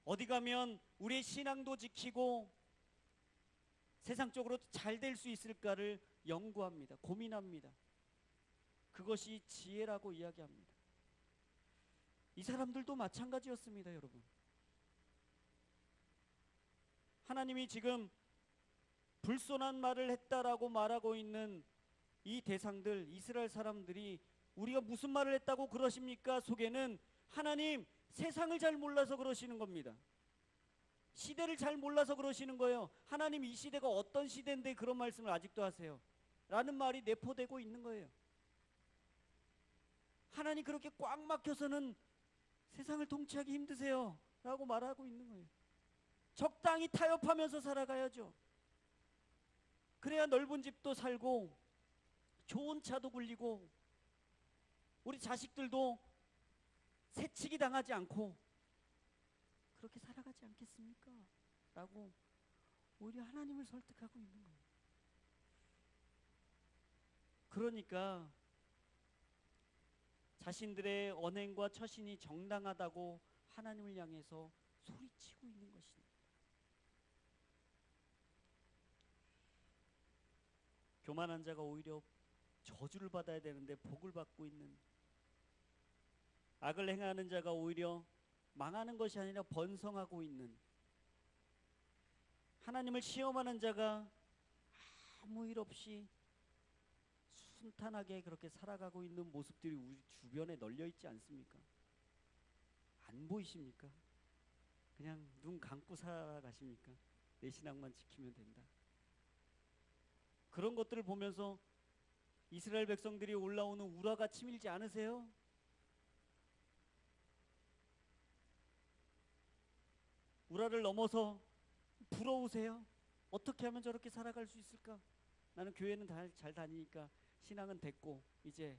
어디 가면 우리의 신앙도 지키고 세상적으로 잘 될 수 있을까를 연구합니다. 고민합니다. 그것이 지혜라고 이야기합니다. 이 사람들도 마찬가지였습니다, 여러분. 하나님이 지금 불손한 말을 했다라고 말하고 있는 이 대상들, 이스라엘 사람들이 우리가 무슨 말을 했다고 그러십니까? 속에는 하나님 세상을 잘 몰라서 그러시는 겁니다. 시대를 잘 몰라서 그러시는 거예요. 하나님 이 시대가 어떤 시대인데 그런 말씀을 아직도 하세요? 라는 말이 내포되고 있는 거예요. 하나님 그렇게 꽉 막혀서는 세상을 통치하기 힘드세요 라고 말하고 있는 거예요. 적당히 타협하면서 살아가야죠. 그래야 넓은 집도 살고 좋은 차도 굴리고 우리 자식들도 새치기 당하지 않고 그렇게 살아가지 않겠습니까? 라고 오히려 하나님을 설득하고 있는 거예요. 그러니까 자신들의 언행과 처신이 정당하다고 하나님을 향해서 소리치고 있는 것입니다. 교만한 자가 오히려 저주를 받아야 되는데 복을 받고 있는, 악을 행하는 자가 오히려 망하는 것이 아니라 번성하고 있는, 하나님을 시험하는 자가 아무 일 없이 순탄하게 그렇게 살아가고 있는 모습들이 우리 주변에 널려 있지 않습니까? 안 보이십니까? 그냥 눈 감고 살아가십니까? 내 신앙만 지키면 된다. 그런 것들을 보면서 이스라엘 백성들이 올라오는 우라가 치밀지 않으세요? 우라를 넘어서 부러우세요? 어떻게 하면 저렇게 살아갈 수 있을까? 나는 교회는 잘 다니니까 신앙은 됐고 이제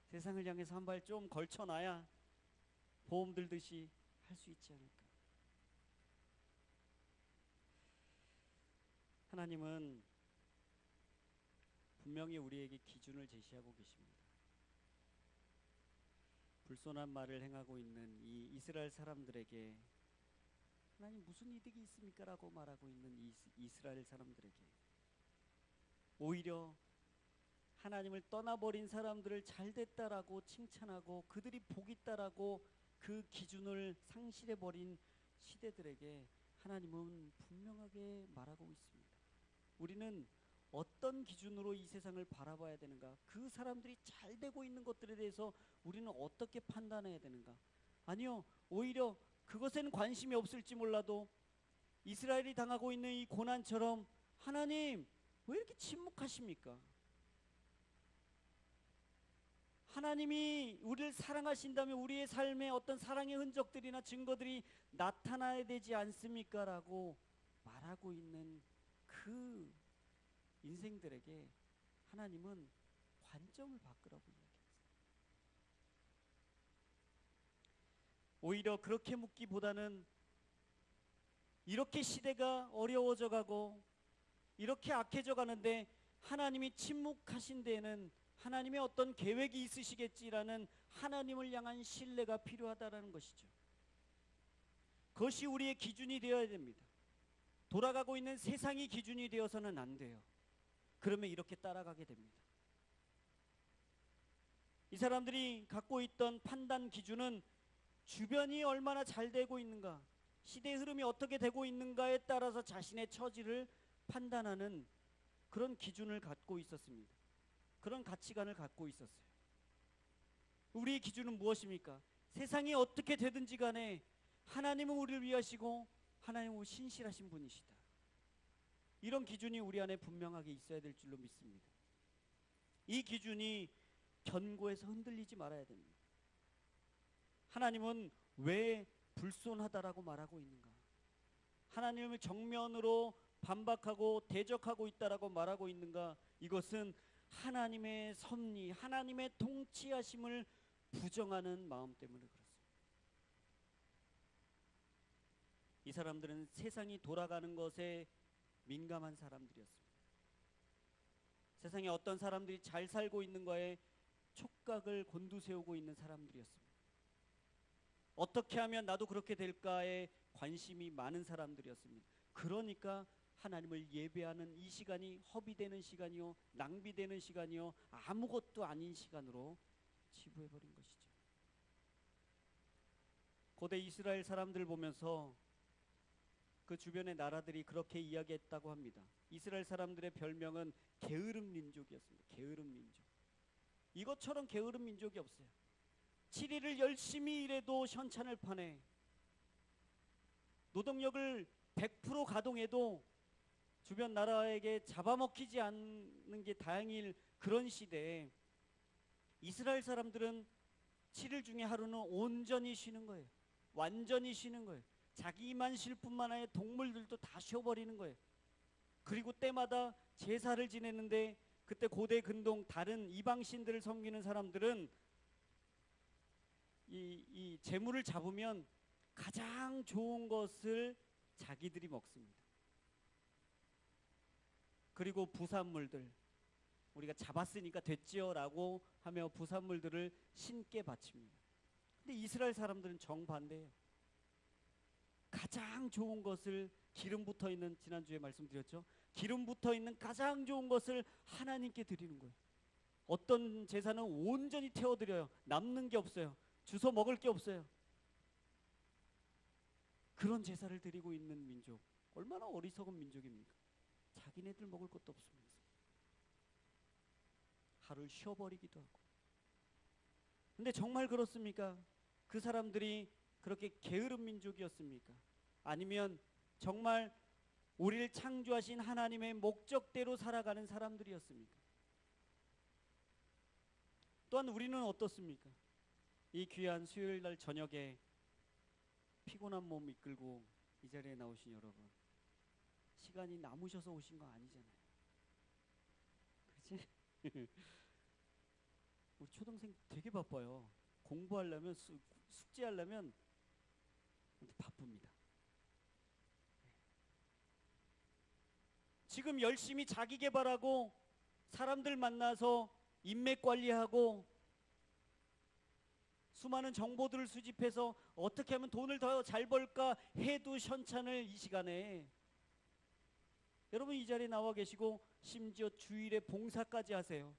세상을 향해서 한 발 좀 걸쳐놔야 보험 들듯이 할 수 있지 않을까? 하나님은 분명히 우리에게 기준을 제시하고 계십니다. 불손한 말을 행하고 있는 이 이스라엘 사람들에게 하나님 무슨 이득이 있습니까? 라고 말하고 있는 이 이스라엘 사람들에게 오히려 하나님을 떠나버린 사람들을 잘됐다라고 칭찬하고 그들이 복 있다라고 그 기준을 상실해버린 시대들에게 하나님은 분명하게 말하고 있습니다. 우리는 어떤 기준으로 이 세상을 바라봐야 되는가? 그 사람들이 잘 되고 있는 것들에 대해서 우리는 어떻게 판단해야 되는가? 아니요, 오히려 그것에는 관심이 없을지 몰라도 이스라엘이 당하고 있는 이 고난처럼 하나님 왜 이렇게 침묵하십니까? 하나님이 우리를 사랑하신다면 우리의 삶에 어떤 사랑의 흔적들이나 증거들이 나타나야 되지 않습니까? 라고 말하고 있는 그 인생들에게 하나님은 관점을 바꾸라고 이야기했어요. 오히려 그렇게 묻기보다는 이렇게 시대가 어려워져 가고 이렇게 악해져 가는데 하나님이 침묵하신 데에는 하나님의 어떤 계획이 있으시겠지라는 하나님을 향한 신뢰가 필요하다라는 것이죠. 그것이 우리의 기준이 되어야 됩니다. 돌아가고 있는 세상이 기준이 되어서는 안 돼요. 그러면 이렇게 따라가게 됩니다. 사람들이 갖고 있던 판단 기준은 주변이 얼마나 잘 되고 있는가, 시대의 흐름이 어떻게 되고 있는가에 따라서 자신의 처지를 판단하는 그런 기준을 갖고 있었습니다. 그런 가치관을 갖고 있었어요. 우리의 기준은 무엇입니까? 세상이 어떻게 되든지 간에 하나님은 우리를 위하시고 하나님은 신실하신 분이시다. 이런 기준이 우리 안에 분명하게 있어야 될 줄로 믿습니다. 이 기준이 견고해서 흔들리지 말아야 됩니다. 하나님은 왜 불손하다라고 말하고 있는가? 하나님을 정면으로 반박하고 대적하고 있다라고 말하고 있는가? 이것은 하나님의 섭리, 하나님의 통치하심을 부정하는 마음 때문에 그렇습니다. 이 사람들은 세상이 돌아가는 것에 민감한 사람들이었습니다. 세상에 어떤 사람들이 잘 살고 있는 거에 촉각을 곤두세우고 있는 사람들이었습니다. 어떻게 하면 나도 그렇게 될까에 관심이 많은 사람들이었습니다. 그러니까 하나님을 예배하는 이 시간이 허비되는 시간이요, 낭비되는 시간이요, 아무것도 아닌 시간으로 치부해버린 것이죠. 고대 이스라엘 사람들 보면서 그 주변의 나라들이 그렇게 이야기했다고 합니다. 이스라엘 사람들의 별명은 게으름 민족이었습니다. 게으름 민족. 이것처럼 게으름 민족이 없어요. 7일을 열심히 일해도 현찬을 파네. 노동력을 100% 가동해도 주변 나라에게 잡아먹히지 않는 게 다행일 그런 시대에 이스라엘 사람들은 7일 중에 하루는 온전히 쉬는 거예요. 완전히 쉬는 거예요. 자기만 쉴 뿐만 아니라 동물들도 다 쉬어버리는 거예요. 그리고 때마다 제사를 지냈는데, 그때 고대 근동 다른 이방신들을 섬기는 사람들은 이 제물을 잡으면 가장 좋은 것을 자기들이 먹습니다. 그리고 부산물들, 우리가 잡았으니까 됐지요 라고 하며 부산물들을 신께 바칩니다. 근데 이스라엘 사람들은 정반대예요. 가장 좋은 것을, 기름 붙어 있는, 지난주에 말씀드렸죠, 기름 붙어 있는 가장 좋은 것을 하나님께 드리는 거예요. 어떤 제사는 온전히 태워드려요. 남는 게 없어요. 주워 먹을 게 없어요. 그런 제사를 드리고 있는 민족, 얼마나 어리석은 민족입니까? 자기네들 먹을 것도 없습니다. 하루를 쉬어버리기도 하고. 근데 정말 그렇습니까? 그 사람들이 그렇게 게으른 민족이었습니까? 아니면 정말 우리를 창조하신 하나님의 목적대로 살아가는 사람들이었습니까? 또한 우리는 어떻습니까? 이 귀한 수요일 날 저녁에 피곤한 몸 이끌고 이 자리에 나오신 여러분, 시간이 남으셔서 오신 거 아니잖아요. 그렇지? 우리 초등생 되게 바빠요. 공부하려면, 숙제하려면 바쁩니다. 지금 열심히 자기 개발하고 사람들 만나서 인맥 관리하고 수많은 정보들을 수집해서 어떻게 하면 돈을 더 잘 벌까 해도 현찬을 이 시간에, 여러분 이 자리에 나와 계시고 심지어 주일에 봉사까지 하세요.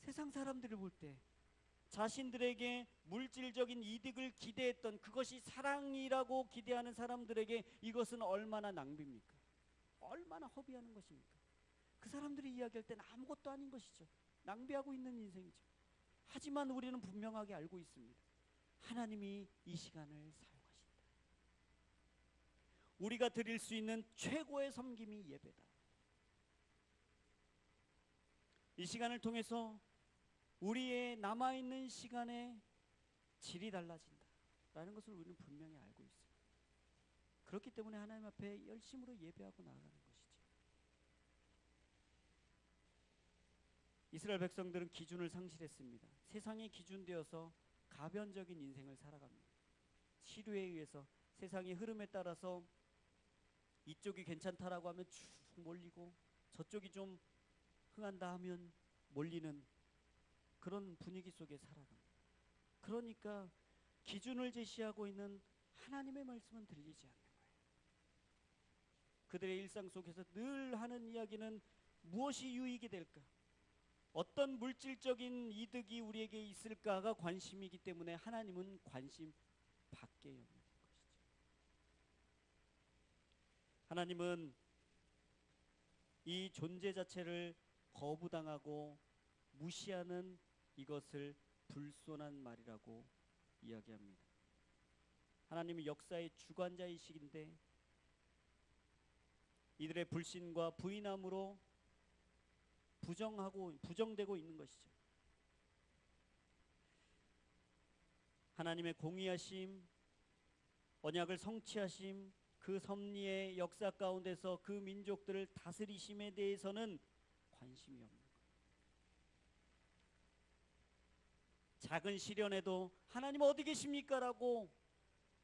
세상 사람들을 볼 때 자신들에게 물질적인 이득을 기대했던, 그것이 사랑이라고 기대하는 사람들에게 이것은 얼마나 낭비입니까? 얼마나 허비하는 것입니까? 그 사람들이 이야기할 때는 아무것도 아닌 것이죠. 낭비하고 있는 인생이죠. 하지만 우리는 분명하게 알고 있습니다. 하나님이 이 시간을 사용하신다. 우리가 드릴 수 있는 최고의 섬김이 예배다. 이 시간을 통해서 우리의 남아있는 시간의 질이 달라진다 라는 것을 우리는 분명히 알고 있습니다. 그렇기 때문에 하나님 앞에 열심으로 예배하고 나아가는 것이죠. 이스라엘 백성들은 기준을 상실했습니다. 세상의 기준 되어서 가변적인 인생을 살아갑니다. 시류에 의해서, 세상의 흐름에 따라서 이쪽이 괜찮다라고 하면 쭉 몰리고, 저쪽이 좀 흥한다 하면 몰리는 그런 분위기 속에 살아갑니다. 그러니까 기준을 제시하고 있는 하나님의 말씀은 들리지 않는 거예요. 그들의 일상 속에서 늘 하는 이야기는 무엇이 유익이 될까? 어떤 물질적인 이득이 우리에게 있을까가 관심이기 때문에 하나님은 관심 밖에 없는 것이죠. 하나님은 이 존재 자체를 거부당하고 무시하는 이것을 불손한 말이라고 이야기합니다. 하나님은 역사의 주관자이시긴데 이들의 불신과 부인함으로 부정되고 있는 것이죠. 하나님의 공의하심, 언약을 성취하심, 그 섭리의 역사 가운데서 그 민족들을 다스리심에 대해서는 관심이 없는 거예요. 작은 시련에도 하나님 어디 계십니까? 라고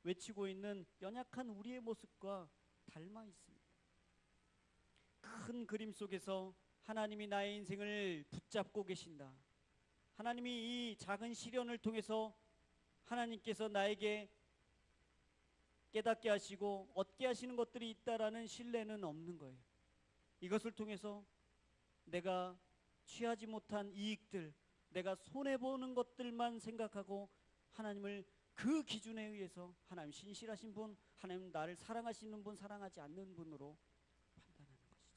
외치고 있는 연약한 우리의 모습과 닮아 있습니다. 큰 그림 속에서 하나님이 나의 인생을 붙잡고 계신다. 하나님이 이 작은 시련을 통해서 하나님께서 나에게 깨닫게 하시고 얻게 하시는 것들이 있다라는 신뢰는 없는 거예요. 이것을 통해서 내가 취하지 못한 이익들, 내가 손해보는 것들만 생각하고 하나님을 그 기준에 의해서 하나님 신실하신 분, 하나님 나를 사랑하시는 분, 사랑하지 않는 분으로 판단하는 것이죠.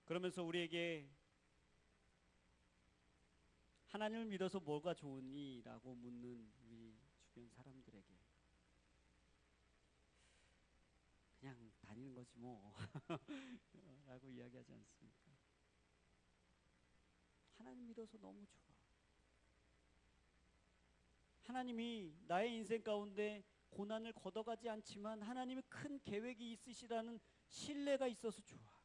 그러면서 우리에게 하나님을 믿어서 뭐가 좋으니? 라고 묻는 우리 주변 사람들에게 그냥 다니는 거지 뭐 라고 이야기하지 않습니까? 하나님 믿어서 너무 좋아. 하나님이 나의 인생 가운데 고난을 걷어가지 않지만 하나님의 큰 계획이 있으시라는 신뢰가 있어서 좋아.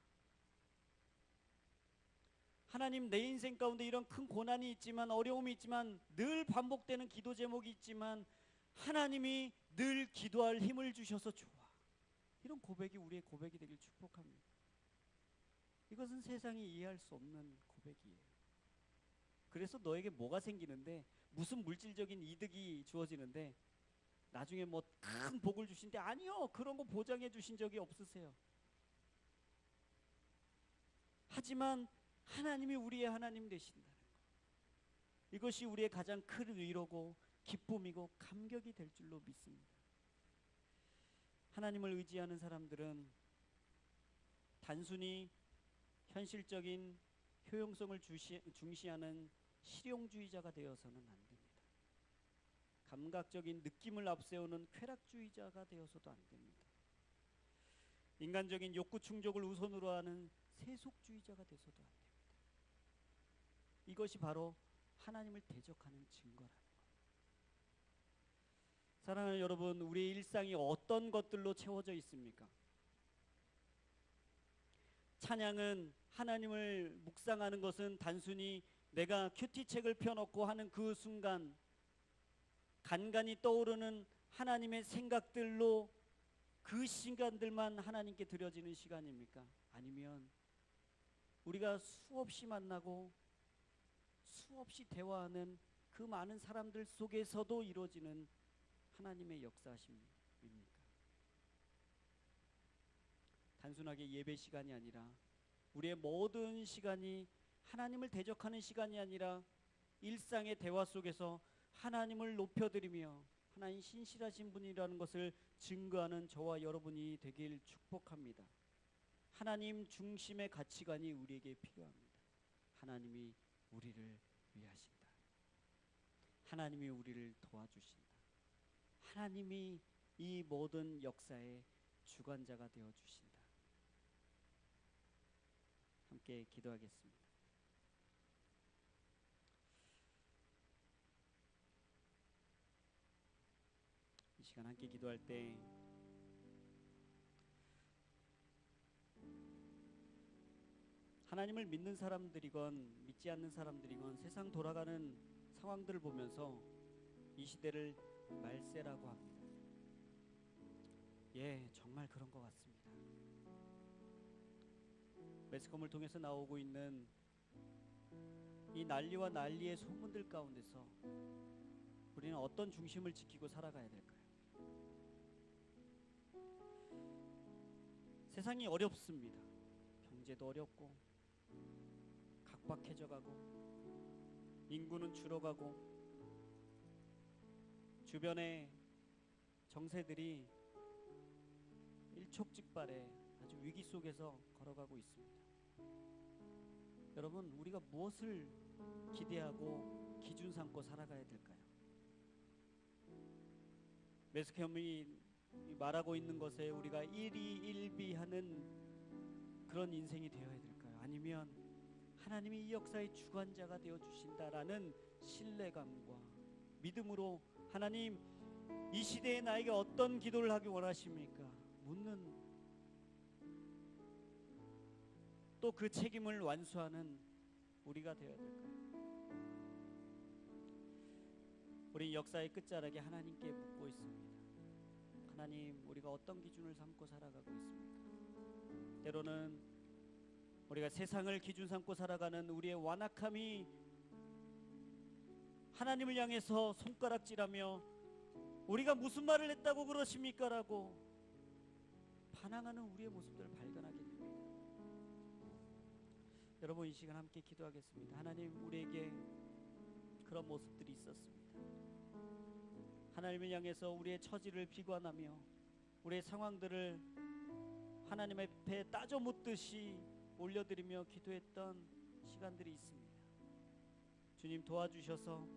하나님, 내 인생 가운데 이런 큰 고난이 있지만, 어려움이 있지만, 늘 반복되는 기도 제목이 있지만 하나님이 늘 기도할 힘을 주셔서 좋아. 이런 고백이 우리의 고백이 되길 축복합니다. 이것은 세상이 이해할 수 없는 고백이에요. 그래서 너에게 뭐가 생기는데, 무슨 물질적인 이득이 주어지는데 나중에 뭐 큰 복을 주신데, 아니요, 그런 거 보장해 주신 적이 없으세요. 하지만 하나님이 우리의 하나님 되신다는 것, 이것이 우리의 가장 큰 위로고 기쁨이고 감격이 될 줄로 믿습니다. 하나님을 의지하는 사람들은 단순히 현실적인 효용성을 중시하는 실용주의자가 되어서는 안 됩니다. 감각적인 느낌을 앞세우는 쾌락주의자가 되어서도 안 됩니다. 인간적인 욕구 충족을 우선으로 하는 세속주의자가 되어서도 안 됩니다. 이것이 바로 하나님을 대적하는 증거라는 것. 사랑하는 여러분, 우리의 일상이 어떤 것들로 채워져 있습니까? 찬양은, 하나님을 묵상하는 것은 단순히 내가 큐티책을 펴놓고 하는 그 순간 간간히 떠오르는 하나님의 생각들로 그 시간들만 하나님께 드려지는 시간입니까? 아니면 우리가 수없이 만나고 수없이 대화하는 그 많은 사람들 속에서도 이루어지는 하나님의 역사하심입니까? 단순하게 예배 시간이 아니라 우리의 모든 시간이 하나님을 대적하는 시간이 아니라 일상의 대화 속에서 하나님을 높여드리며 하나님 신실하신 분이라는 것을 증거하는 저와 여러분이 되길 축복합니다. 하나님 중심의 가치관이 우리에게 필요합니다. 하나님이 우리를 위하신다. 하나님이 우리를 도와주신다. 하나님이 이 모든 역사의 주관자가 되어주신다. 함께 기도하겠습니다. 이 시간 함께 기도할 때 하나님을 믿는 사람들이건 믿지 않는 사람들이건 세상 돌아가는 상황들을 보면서 이 시대를 말세라고 합니다. 예, 정말 그런 것 같습니다. 매스컴을 통해서 나오고 있는 이 난리와 난리의 소문들 가운데서 우리는 어떤 중심을 지키고 살아가야 될까요? 세상이 어렵습니다. 경제도 어렵고 각박해져 가고 인구는 줄어가고 주변의 정세들이 일촉즉발의 아주 위기 속에서 걸어가고 있습니다. 여러분, 우리가 무엇을 기대하고 기준 삼고 살아가야 될까요? 매스컴이 말하고 있는 것에 우리가 일희일비하는 그런 인생이 되어야 될까요? 아니면 하나님이 이 역사의 주관자가 되어 주신다라는 신뢰감과 믿음으로 하나님, 이 시대에 나에게 어떤 기도를 하기 원하십니까? 묻는, 또 그 책임을 완수하는 우리가 되어야 될까요? 우리 역사의 끝자락에 하나님께 묻고 있습니다. 하나님, 우리가 어떤 기준을 삼고 살아가고 있습니까? 때로는 우리가 세상을 기준 삼고 살아가는 우리의 완악함이 하나님을 향해서 손가락질하며 우리가 무슨 말을 했다고 그러십니까? 라고 반항하는 우리의 모습들을 발견하게 됩니다. 여러분, 이 시간 함께 기도하겠습니다. 하나님, 우리에게 그런 모습들이 있었습니다. 하나님을 향해서 우리의 처지를 비관하며 우리의 상황들을 하나님 앞에 따져 묻듯이 올려드리며 기도했던 시간들이 있습니다. 주님, 도와주셔서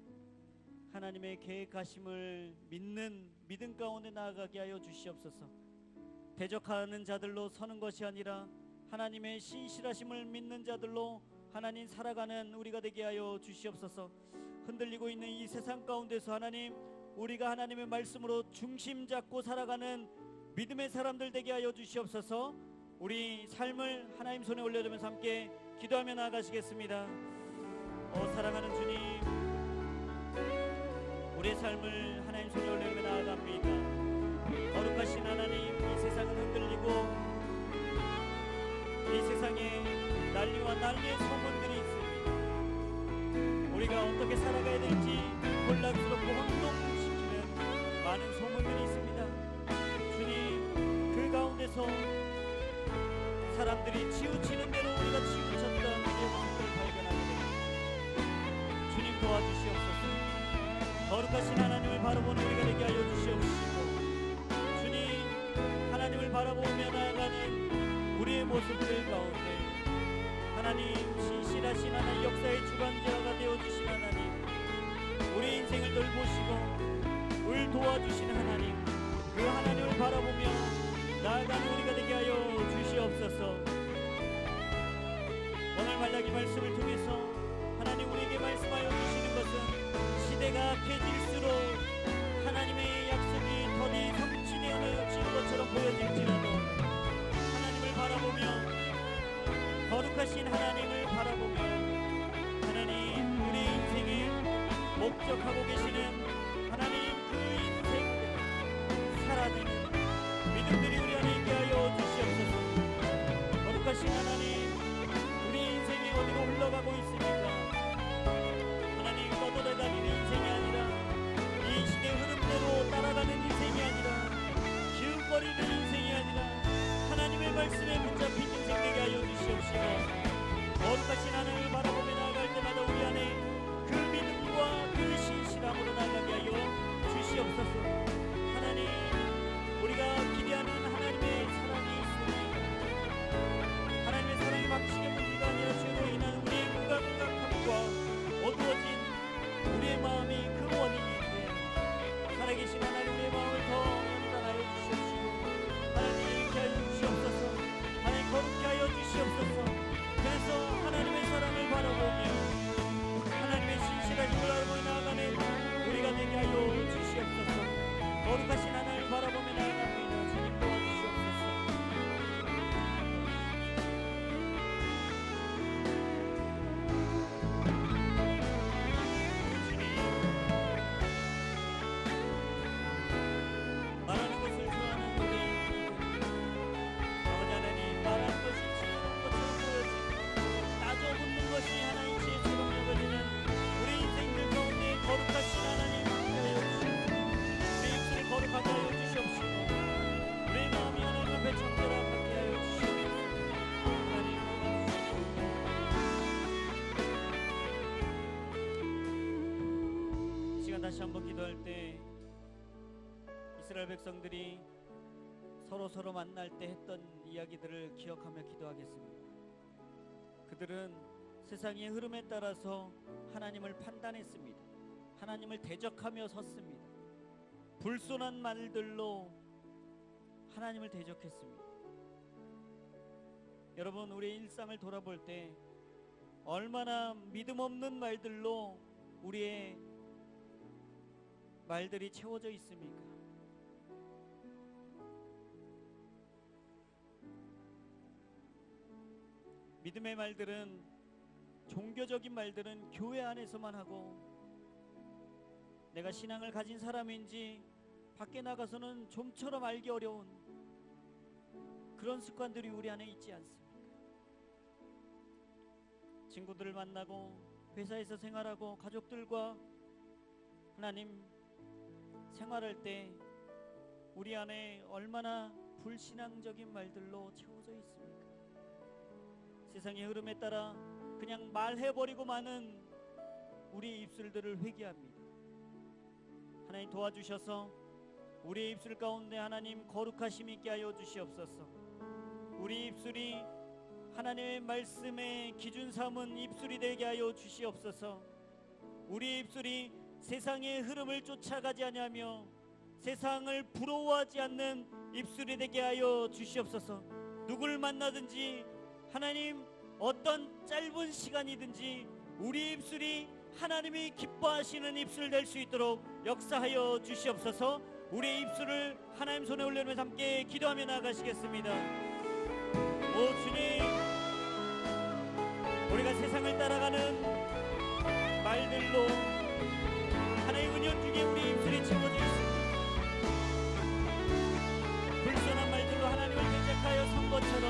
하나님의 계획하심을 믿는 믿음 가운데 나아가게 하여 주시옵소서. 대적하는 자들로 서는 것이 아니라 하나님의 신실하심을 믿는 자들로 하나님 살아가는 우리가 되게 하여 주시옵소서. 흔들리고 있는 이 세상 가운데서 하나님, 우리가 하나님의 말씀으로 중심 잡고 살아가는 믿음의 사람들 되게 하여 주시옵소서. 우리 삶을 하나님 손에 올려두면서 함께 기도하며 나아가시겠습니다. 사랑하는 주님, 우리의 삶을 하나님 손에 올려두며 나아갑니다. 거룩하신 하나님, 이 세상은 흔들리고 이 세상에 난리와 난리의 소문들이 있습니다. 우리가 어떻게 살아가야 될지 혼란스럽고 혼동시키는 많은 소문들이 있습니다. 주님, 그 가운데서 사람들이 치우치는 대로 우리가 치우쳤던 우리의 모습을 발견하게 됩니다. 주님, 도와주시옵소서. 거룩하신 하나님을 바라보는 우리가 되게 하여 주시옵시고, 주님, 하나님을 바라보며 나아가는 우리의 모습들 가운데 하나님, 신실하신 하나님, 역사의 주관자가 되어주신 하나님, 우리 인생을 돌보시고 을 도와주신 하나님, 그 하나님을 바라보며 나아가는 우리가 되게 하여 주시옵소서. 오늘 말라기 말씀을 통해서 하나님 우리에게 말씀하여 주시는 것은 시대가 악해질수록 하나님의 약속이 더디 성취되어지는 것처럼 보여질지라도 하나님을 바라보며, 거룩하신 하나님을 바라보며 하나님, 우리 인생을 목적하고 계시는 하나님, 그 인생 살아지는 믿음들이 우리 안에 있게 하여 주시옵소서. 거룩하신 하나님, 우리 인생이 어디로 흘러가고 있습니까? 하나님, 떠돌아다니는 인생이 아니라 이 시대 흐름대로 따라가는 인생이 아니라 기웃거리는 인생이 아니라 하나님의 말씀에 붙잡힌 인생 되게 하여 주시옵시고, 거룩하신 하나님을 바라보며 나아갈 때마다 우리 안에 그 믿음과 그 신실함으로 나아가게 하여 주시옵소서. 하나님, 우리가 기대하는 하나님의 사랑이 있으니 하나님의 사랑이 막히게 물리가 아니라 죄로 인한 우리의 무감각함과 어두워진 우리의 마음이 그 원인인데, 살아계신 하나님, 우리의 마음을 더 연단하여 주시옵시고 하나님, 이렇게 하여 주시옵소서. 하나님, 거룩게 하여 주시옵소서. 그래서 하나님의 다시 한번 기도할 때 이스라엘 백성들이 서로 만날 때 했던 이야기들을 기억하며 기도하겠습니다. 그들은 세상의 흐름에 따라서 하나님을 판단했습니다. 하나님을 대적하며 섰습니다. 불손한 말들로 하나님을 대적했습니다. 여러분, 우리의 일상을 돌아볼 때 얼마나 믿음 없는 말들로 우리의 말들이 채워져 있습니까? 믿음의 말들은, 종교적인 말들은 교회 안에서만 하고, 내가 신앙을 가진 사람인지 밖에 나가서는 좀처럼 알기 어려운 그런 습관들이 우리 안에 있지 않습니까? 친구들을 만나고 회사에서 생활하고 가족들과 하나님 생활할 때 우리 안에 얼마나 불신앙적인 말들로 채워져 있습니까? 세상의 흐름에 따라 그냥 말해버리고 마는 우리의 입술들을 회개합니다. 하나님 도와주셔서 우리의 입술 가운데 하나님 거룩하심 있게 하여 주시옵소서. 우리 입술이 하나님의 말씀의 기준 삼은 입술이 되게 하여 주시옵소서. 우리 입술이 세상의 흐름을 쫓아가지 아니하며 세상을 부러워하지 않는 입술이 되게 하여 주시옵소서. 누구를 만나든지 하나님 어떤 짧은 시간이든지 우리 입술이 하나님이 기뻐하시는 입술 될 수 있도록 역사하여 주시옵소서. 우리의 입술을 하나님 손에 올려놓으면서 함께 기도하며 나아가시겠습니다. 오 주님, 우리가 세상을 따라가는 말들로 하나님의 은연중에 우리 입술이 채워져 있습니다. 불손한 말들로 하나님을 대적하여 선 것처럼,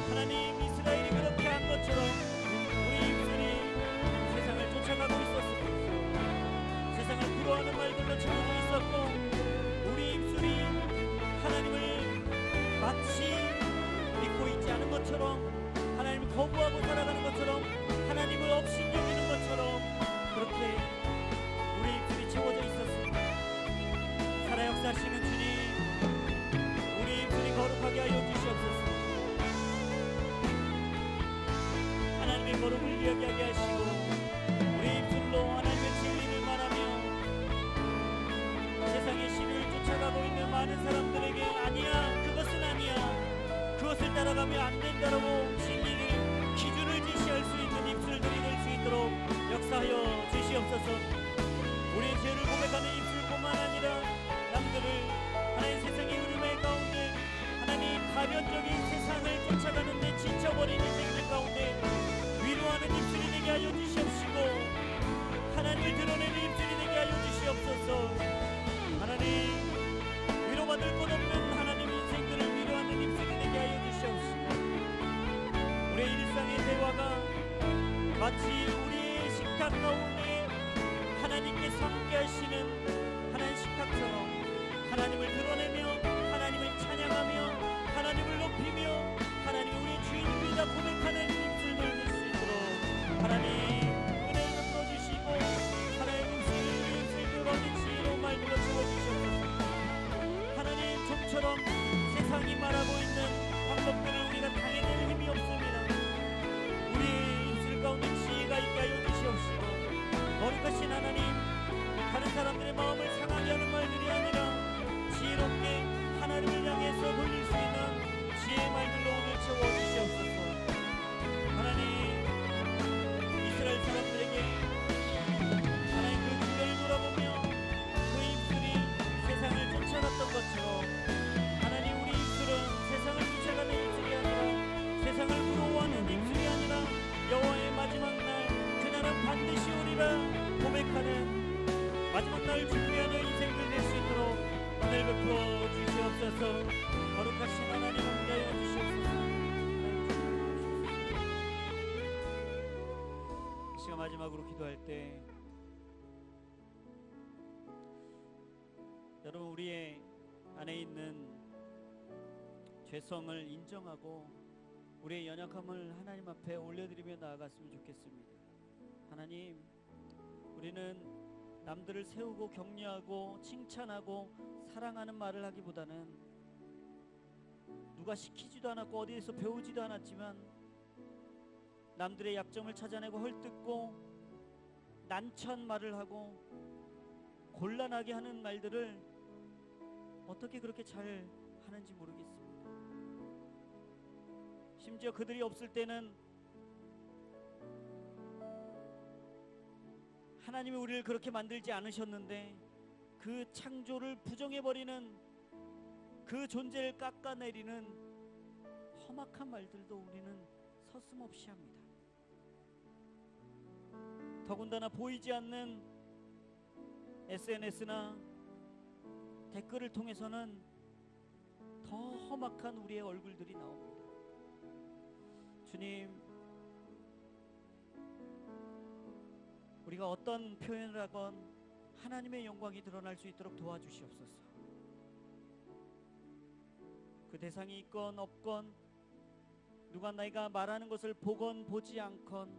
하나님 이스라엘이 그렇게 한 것처럼 우리 입술이 세상을 쫓아가고 있었습니다. 세상을 부러워하는 말들로 채워져 있었고, 우리 입술이 하나님을 마치 믿고 있지 않은 것처럼, 하나님을 거부하고 살아가는 것처럼, 하나님을 업신여기는 것처럼 그렇게 우리 입술이 채워져 있었습니다. 살아 역사하시는 주님, 우리 입술이 거룩하게 하여 주시옵소서. 하나님의 거룩을 기억하게 하시고 우리 입술로 하나님의 진리를 말하며 세상의 신을 쫓아가고 있는 많은 사람들에게 아니야, 그것은 아니야, 그것을 따라가면 안 된다라고 진리를, 기준을 제시할 수 있는 입술들이 될 수 있도록 역사하여 주시옵소서. 우리의 죄를 고백하는 입술뿐만 아니라 남들을 하나님 세상의 흐름의 가운데, 하나님 가변적인 세상을 쫓아가는 데 지쳐버린 인생들 가운데 위로하는 입술이 되게 하여 주시옵시고, 하나님을 드러내는 입술이 되게 하여 주시옵소서. 하나님, 위로받을 것 없는 하나님 인생들을 위로하는 입술이 되게 하여 주시옵시고, 우리의 일상의 대화가 마치 우리의 식탁 가운데 하나님께 섬게 하시는 하나님 식탁처럼 하나님을 드러내며 하나님을 찬양하며 하나님을 높이며 하나님이 우리의 주인입니다 고백하는 입술들 될 수 있도록 하나님 은혜를 베풀어주시고, 하나님 입술을 얻은 지혜로 말들어 주어주시옵소서. 하나님, 좀처럼 세상이 말하고 있는 방법들을 우리가 당해낼 힘이 없습니다. 우리의 입술 가운데 지혜가 있게 하여 주시옵시고, 거룩하신 하나님, 다른 사람들의 마음을 상하게 하는 말들이 아니라 지혜롭게 하나님을 향해서 돌릴 수 있는 지혜의 말들로 오늘 채워주시옵소서. 하나님, 이스라엘 사람들에게 하나님 그 주변을 돌아보며 그 입술이 세상을 쫓아갔던 것처럼, 하나님 우리 입술은 세상을 쫓아가는 입술이 아니라 세상을 부러워하는 입술이 아니라 여호와의 마지막 날, 그날은 반드시 오리라 고백하는 마지막 날 준비하는 인생들 될 수 있도록 은혜를 베풀어 주시옵소서. 거룩하신 하나님 함께하여 주시옵소서. 이 시간 마지막으로 기도할 때 여러분, 우리의 안에 있는 죄성을 인정하고 우리의 연약함을 하나님 앞에 올려드리며 나아갔으면 좋겠습니다. 하나님, 우리는 남들을 세우고 격려하고 칭찬하고 사랑하는 말을 하기보다는 누가 시키지도 않았고 어디에서 배우지도 않았지만 남들의 약점을 찾아내고 헐뜯고 난처한 말을 하고 곤란하게 하는 말들을 어떻게 그렇게 잘 하는지 모르겠습니다. 심지어 그들이 없을 때는 하나님이 우리를 그렇게 만들지 않으셨는데 그 창조를 부정해버리는 그 존재를 깎아내리는 험악한 말들도 우리는 서슴없이 합니다. 더군다나 보이지 않는 SNS나 댓글을 통해서는 더 험악한 우리의 얼굴들이 나옵니다. 주님, 우리가 어떤 표현을 하건 하나님의 영광이 드러날 수 있도록 도와주시옵소서. 그 대상이 있건 없건 누가 내가 말하는 것을 보건 보지 않건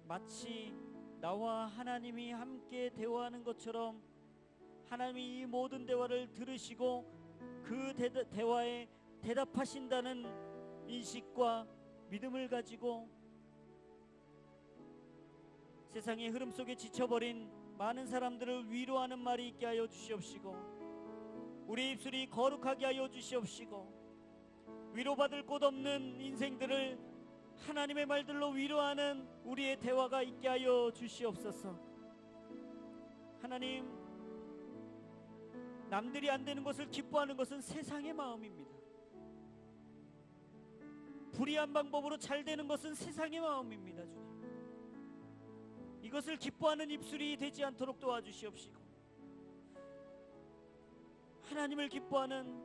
마치 나와 하나님이 함께 대화하는 것처럼 하나님이 이 모든 대화를 들으시고 그 대화에 대답하신다는 인식과 믿음을 가지고 세상의 흐름 속에 지쳐버린 많은 사람들을 위로하는 말이 있게 하여 주시옵시고 우리 입술이 거룩하게 하여 주시옵시고 위로받을 곳 없는 인생들을 하나님의 말들로 위로하는 우리의 대화가 있게 하여 주시옵소서. 하나님, 남들이 안 되는 것을 기뻐하는 것은 세상의 마음입니다. 불의한 방법으로 잘 되는 것은 세상의 마음입니다. 주님, 이것을 기뻐하는 입술이 되지 않도록 도와주시옵시고 하나님을 기뻐하는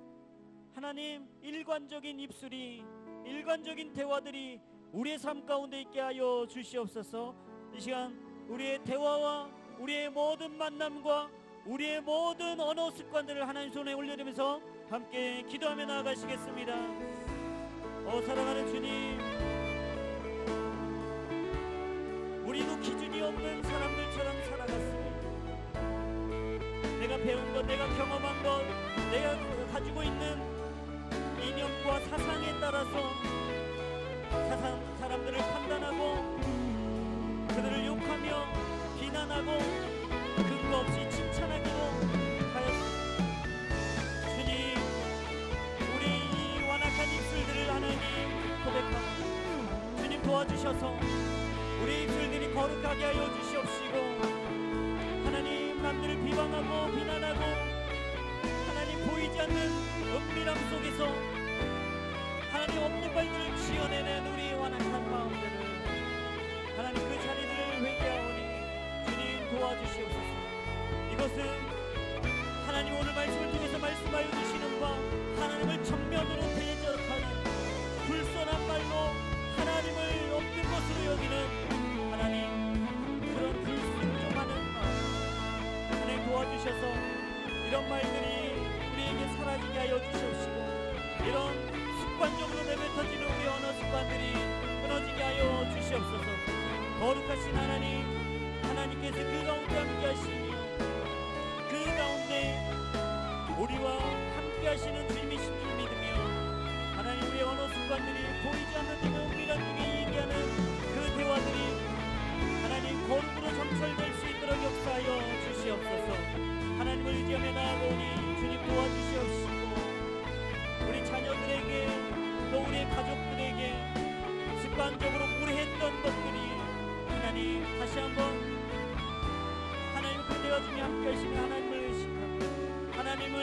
하나님 일관적인 입술이 일관적인 대화들이 우리의 삶 가운데 있게 하여 주시옵소서. 이 시간 우리의 대화와 우리의 모든 만남과 우리의 모든 언어 습관들을 하나님 손에 올려드리면서 함께 기도하며 나아가시겠습니다. 사랑하는 주님, 우리도 기준이 없는 사람들처럼 살아갔습니다. 내가 배운 것, 내가 경험한 것, 내가 가지고 있는 이념과 사상에 따라서 사람들을 판단하고 그들을 욕하며 비난하고 근거 없이 칭찬하기도 하였습니다. 주님, 우리 이 완악한 입술들을 하나님 고백합니다. 주님 도와주셔서 우리 입술들이 거룩하게 하여 주시옵시고 하나님, 남들을 비방하고 비난하고 하나님 보이지 않는 은밀함 속에서 하나님 없는 말들을 지어내는 우리의 완악한 마음들을 하나님 그 자리들을 회개하오니 주님 도와주시옵소서. 이것은 하나님 오늘 말씀을 통해서 말씀하여 주시는 바 하나님을 정면으로 대적하는 불선한 말로 하나님을 없는 것으로 여기는 하나님 그런 불순종하는 마음 하나님 도와주셔서 이런 말들이 우리에게 사라지게 하여 주시옵시고 이런 습관적으로 내뱉어지는 우리 언어 습관들이 끊어지게 하여 주시옵소서. 거룩하신 하나님, 하나님께서 그 가운데 함께 하시며 그 가운데 우리와 함께 하시는 주님이신 줄 믿으며 하나님, 우리의 언어 습관들이 보이지 않는 데가 은밀한 중에 얘기하는 그 대화들이 하나님 거룩으로 점철될 수 있도록 역사하여 주시옵소서. 하나님을 의지하며 나아가오니 주님 도와주시옵시고 우리 자녀들에게 또 우리의 가족들에게 습관적으로 무례했던 것들이 하나님 다시 한번 하나님 그 대화 중에 함께 하시며 하나님을 의식하고 하나님을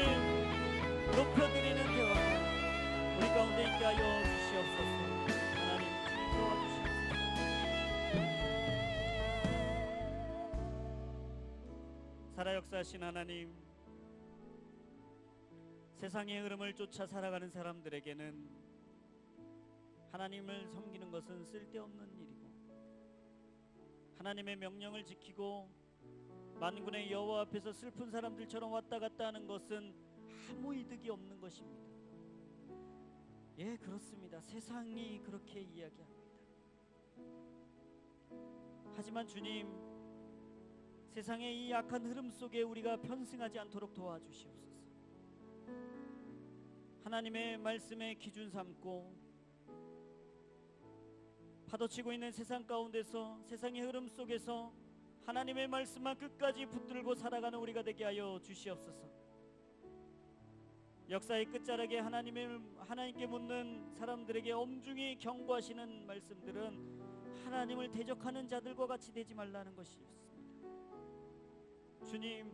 높여드리는 대화가 우리 가운데 있게 하여 주시옵소서. 하나님 주님 도와주시옵소서. 살아 역사하신 하나님, 세상의 흐름을 쫓아 살아가는 사람들에게는 하나님을 섬기는 것은 쓸데없는 일이고 하나님의 명령을 지키고 만군의 여호와 앞에서 슬픈 사람들처럼 왔다 갔다 하는 것은 아무 이득이 없는 것입니다. 예, 그렇습니다. 세상이 그렇게 이야기합니다. 하지만 주님, 세상의 이 악한 흐름 속에 우리가 편승하지 않도록 도와주시옵소서. 하나님의 말씀에 기준 삼고 파도치고 있는 세상 가운데서, 세상의 흐름 속에서 하나님의 말씀만 끝까지 붙들고 살아가는 우리가 되게 하여 주시옵소서. 역사의 끝자락에 하나님께 묻는 사람들에게 엄중히 경고하시는 말씀들은 하나님을 대적하는 자들과 같이 되지 말라는 것이었습니다. 주님,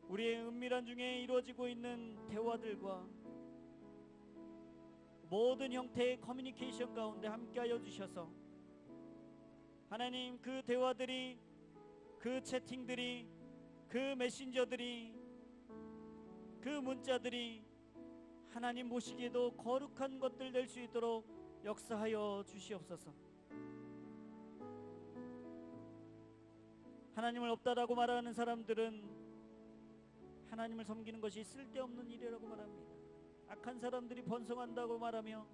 우리의 은밀한 중에 이루어지고 있는 대화들과 모든 형태의 커뮤니케이션 가운데 함께하여 주셔서 하나님, 그 대화들이, 그 채팅들이, 그 메신저들이, 그 문자들이 하나님 보시기에도 거룩한 것들 될 수 있도록 역사하여 주시옵소서. 하나님을 없다라고 말하는 사람들은 하나님을 섬기는 것이 쓸데없는 일이라고 말합니다. 악한 사람들이 번성한다고 말하며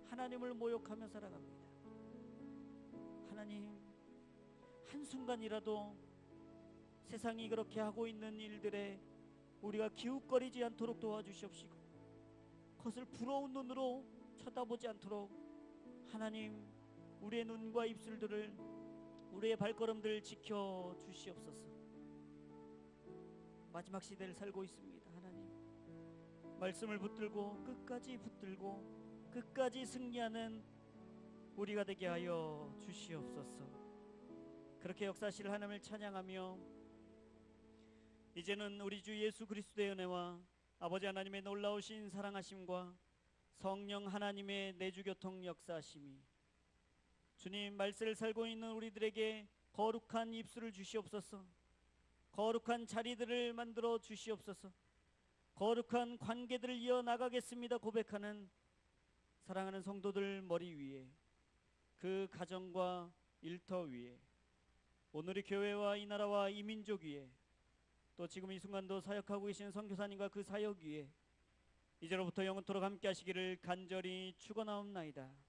하나님을 모욕하며 살아갑니다. 하나님, 한순간이라도 세상이 그렇게 하고 있는 일들에 우리가 기웃거리지 않도록 도와주시옵시고, 그것을 부러운 눈으로 쳐다보지 않도록 하나님, 우리의 눈과 입술들을, 우리의 발걸음들을 지켜주시옵소서. 마지막 시대를 살고 있습니다. 하나님, 말씀을 붙들고 끝까지 붙들고 끝까지 승리하는 우리가 되게 하여 주시옵소서. 그렇게 역사하실 하나님을 찬양하며 이제는 우리 주 예수 그리스도의 은혜와 아버지 하나님의 놀라우신 사랑하심과 성령 하나님의 내주교통 역사하심이, 주님, 말씀을 살고 있는 우리들에게 거룩한 입술을 주시옵소서. 거룩한 자리들을 만들어 주시옵소서. 거룩한 관계들을 이어나가겠습니다 고백하는 사랑하는 성도들 머리 위에, 그 가정과 일터 위에, 오늘의 교회와 이 나라와 이 민족 위에, 또 지금 이 순간도 사역하고 계시는 선교사님과 그 사역 위에 이제로부터 영원토록 함께 하시기를 간절히 축원하옵나이다.